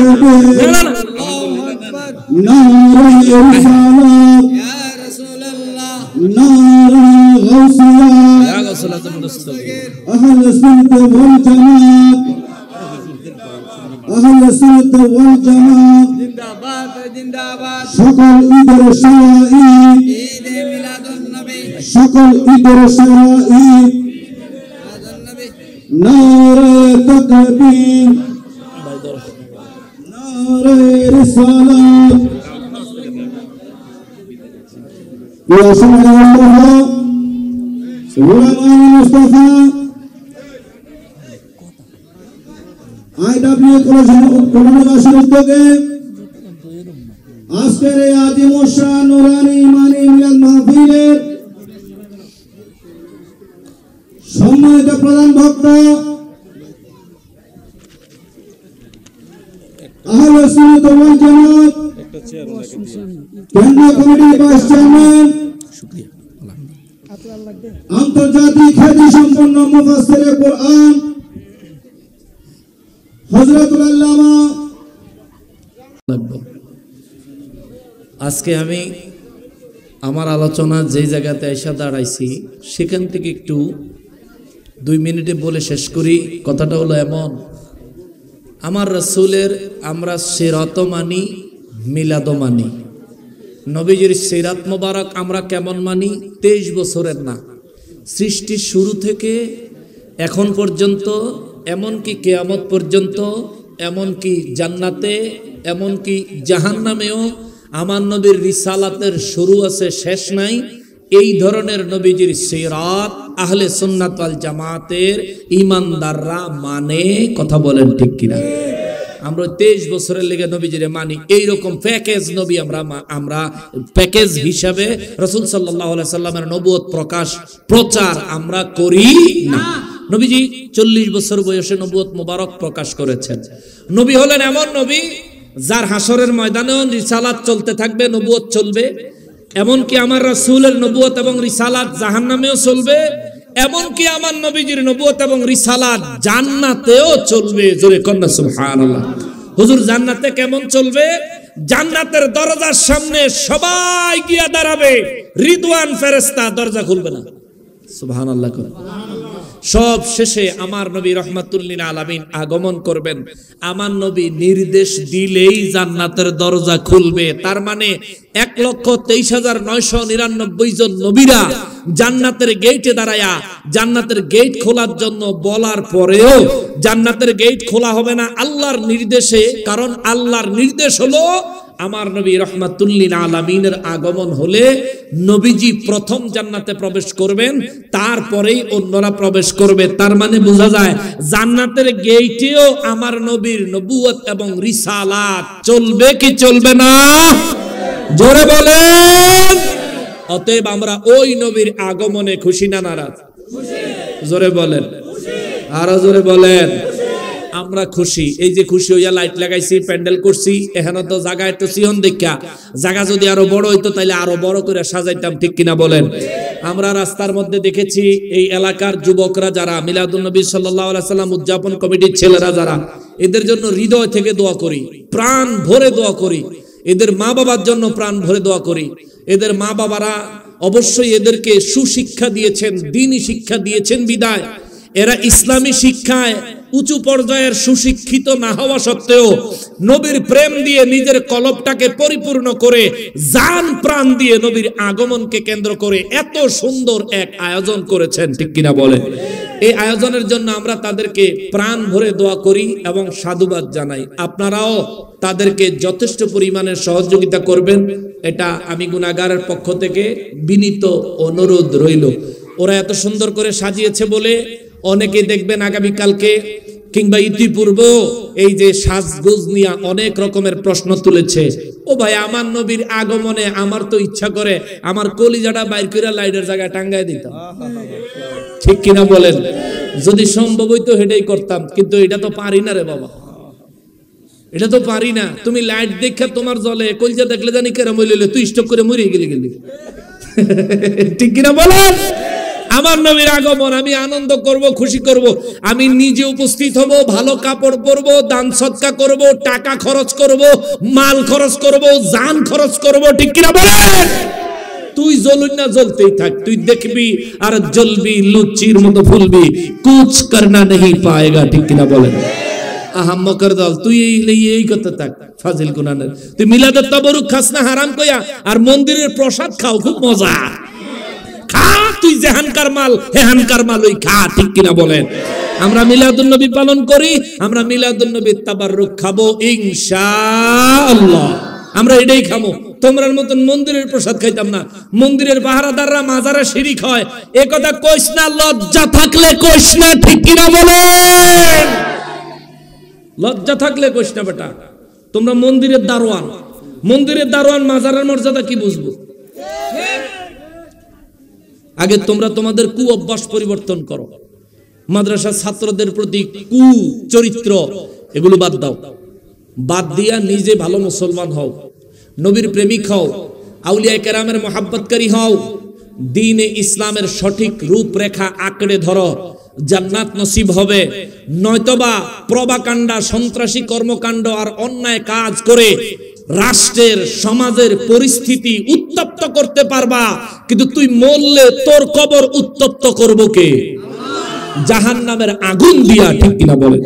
না না, নারায়ে রিসালাত, ইয়া রাসূলুল্লাহ, নারায়ে গাউসিয়া, ইয়া গাউসুল আযম দস্তগীর, আহলে সুন্নাত ওয়াল জামাত, আহলে সুন্নাত ওয়াল জামাত জিন্দাবাদ জিন্দাবাদ। সকল ঈদের শারাঈদ, ঈদে মিলাদুন নবী, সকল ঈদের শারাঈদ, মিলাদুন নবী, নারায়ে তাকবীর, নারায়ে রিসালাত, ইয়া সুবহানাল্লাহ, সুবহানাল মুস্তাফা আইডব্লিউ কলেজের উদ্যোগে আজকের এই আজিমুশা নুরানি ইমানি মিলাদ মাহফিলের সম্মানিত প্রধান বক্তা আহলে সুন্নাত ওয়াল জামাত কেন্দ্রীয় কমিটির ভাইস চেয়ারম্যান আন্তর্জাতিক খ্যাতি সম্পন্ন মুফাসসিরে কোরআন হযরতুল আল্লামা। আজকে আমি আমার আলোচনা যে জায়গাতে এসে দাঁড়াইছি সেখান থেকে একটু 2 মিনিটে বলে শেষ করি। কথাটা হলো এমন, আমার রাসূলের আমরা সিরাত মানি, মিলাদ মানি। নবীজির সিরাত মোবারক আমরা কেমন মানি? 23 বছরের না, সৃষ্টির শুরু থেকে এখন পর্যন্ত, এমনকি কিয়ামত পর্যন্ত, এমনকি জান্নাতে, এমনকি জাহান্নামেও আমার নবীর রিসালাতের শুরু আছে, শেষ নাই। এই ধরনের নবীজির সিরাত আহলে সুন্নাত ওয়াল জামাতের ঈমানদাররা মানে। কথা বলেন ঠিক কিনা? আমরা 23 বছরের লেগে নবীজিরে মানি। এইরকম প্যাকেজ নবী আমরা প্যাকেজ হিসাবে রাসূল সাল্লাল্লাহু আলাইহি সাল্লামের নবুয়ত প্রচার আমরা করি না। নবীজি 40 বছর বয়সে নবুয়ত মোবারক প্রকাশ করেছেন। নবী হলেন এমন নবী যার হাসরের ময়দানেও রিসালাত চলতে থাকবে, নবুয়ত চলবে। এমনকি আমার রাসূলের নবুয়ত এবং রিসালাত জাহান্নামেও চলবে, এমনকি আমার নবীজির নবুয়ত এবং রিসালাত জান্নাতেও চলবে। জোরে কন্না সুবহানাল্লাহ। হুজুর জান্নাতে কেমন চলবে? জান্নাতের দরজার সামনে সবাই গিয়া দাঁড়াবে, রিদওয়ান ফেরেশতা দরজা খুলবে না। সুবহানাল্লাহ করে। সব শেষে আমার নবী রাহমাতুল লিল আলামিন আগমন করবেন। আমার নবী নির্দেশ দিলেই জান্নাতের দরজা খুলবে। তার মানে 1,23,999 জন নবীরা জান্নাতের গেটে দাঁড়ায়া জান্নাতের গেট খোলার জন্য বলার পরেও জান্নাতের গেট খোলা হবে না আল্লাহর নির্দেশে। কারণ আল্লাহর নির্দেশ হলো আমার নবী রাহমাতুল লিল আলামিনের আগমন হলে নবীজি প্রথম জান্নাতে প্রবেশ করবেন, তারপরেই অন্যরা প্রবেশ করবে। তার মানে বোঝা যায় জান্নাতের গেটেও আমার নবীর নবুয়ত এবং রিসালাত চলবে কি চলবে না? জোরে বলেন। অতএব আমরা ওই নবীর আগমনে খুশি না নারাজ? জোরে বলেন, আরো জোরে বলেন। আমরা খুশি। এই যে খুশি হইয়া লাইট লাগাইছি, প্যান্ডেল করছি, এখানে তো জায়গা একটু সিহন দেখা, জায়গা যদি আরো বড় হইতো তাহলে আরো বড় করে সাজাইতাম, ঠিক কিনা বলেন? আমরা রাস্তার মধ্যে দেখেছি এই এলাকার যুবকরা যারা মিলাদুন নবী সাল্লাল্লাহু আলাইহি সাল্লাম উদযাপন কমিটির ছেলেরা যারা, এদের জন্য হৃদয় থেকে দোয়া করি, প্রাণ ভরে দোয়া করি। এদের মা বাবার জন্য প্রাণ ভরে দোয়া করি। এদের মা বাবারা অবশ্যই এদেরকে সুশিক্ষা দিয়েছেন, দ্বীনি শিক্ষা দিয়েছেন বিদায় এরা ইসলামী শিক্ষায় উঁচু পর্যায়ের সুশিক্ষিত না হওয়া সত্ত্বেও নবীর প্রেম দিয়ে নিজের কলবটাকে পরিপূর্ণ করে জান প্রাণ দিয়ে নবীর আগমনকে কেন্দ্র করে এত সুন্দর এক আয়োজন করেছেন, ঠিক কিনা বলেন? এই আয়োজনের জন্য আমরা তাদেরকে প্রাণ ভরে দোয়া করি এবং সাধুবাদ জানাই। আপনারাও তাদেরকে যথেষ্ট পরিমাণের সহযোগিতা করবেন, এটা আমি গুনাহগারের পক্ষ থেকে বিনীত অনুরোধ রইল। ওরা এত সুন্দর করে সাজিয়েছে বলে অনেকে দেখবেন আগামীকালকে কিংবা ইতিপূর্ব এই যে সাজগোজ নিয়ে অনেক রকমের প্রশ্ন তুলেছে। ও ভাই, আমার নবীর আগমনে আমার তো ইচ্ছা করে আমার কলিজাটা বাইর করে লাইটের জায়গায় টাঙ্গায় দিতাম, ঠিক কিনা বলেন? যদি সম্ভব হইতো হেটাই করতাম, কিন্তু এটা তো পারি না রে বাবা, এটা তো পারি না। তুমি লাইট দেখে তোমার জলে কলিজা দেখলে জানি কেরম হইলে তুই স্টক করে মরিয়ে গেলি, ঠিক কিনা বলেন? আমার নবীর আগমন আমি আনন্দ করব, খুশি করব। আমি নিজে উপস্থিত হব, ভালো কাপড় পরবো, দান সদকা করব, টাকা খরচ করব, মাল খরচ করব, জান খরচ করব, ঠিক কিনা বলেন? তুই জ্বলুন না, জ্বলতেই থাক, তুই দেখবি আর জ্বলবি, লুচির মতো ফুলবি, কুছ করনা नहीं পাएगा, ঠিক কিনা বলেন? আহাম্মকের দল, তুই এই কথা থাক, ফাজিল গুনাহের। তুই মিলাদের তাবরুক খাস না হারাম কইয়া, আর মন্দিরের প্রসাদ খাও, খুব মজা। খা, তুই যেহানকার মাল হেহানকার মাল ওই খা, ঠিক কিনা বলেন? আমরা মিলাদুন নবী পালন করি, আমরা মিলাদুন নবীর তাবাররুক খাবো ইনশাআল্লাহ। আমরা এটাই খাবো, তোমরার মতন মন্দিরের প্রসাদ খাইতাম না। মন্দিরের পাহারাদাররা মাজারে শিরিক হয়, এ কথা কইস না, লজ্জা থাকলে কইস না, ঠিক কিনা বলেন? লজ্জা থাকলে কইস না বেটা, তোমরা মন্দিরের দারোয়ান, মন্দিরের দারোয়ান মাজারের মর্যাদা কি বুঝবো? আগে তোমরা তোমাদের কু অভ্যাস পরিবর্তন করো, মাদ্রাসার ছাত্রদের প্রতি কু চরিত্র এগুলো বাদ দাও, বাদ দিয়া নিজে ভালো মুসলমান হও, নবীর প্রেমিক হও, আউলিয়া কেরামের মহাব্বতকারী হও, দ্বীনে ইসলামের সঠিক রূপরেখা আঁকড়ে ধরো, জান্নাত নসিব হবে। নয়তোবা প্রভাকাণ্ডা, সন্ত্রাসী কর্মকাণ্ড আর অন্যায় কাজ করে রাষ্ট্রের সমাজের পরিস্থিতি উত্তপ্ত করতে পারবা, কিন্তু তুই মরলে তোর কবর উত্তপ্ত করবো কে? জাহান্নামের আগুন দিয়া, ঠিক কিনা বলে?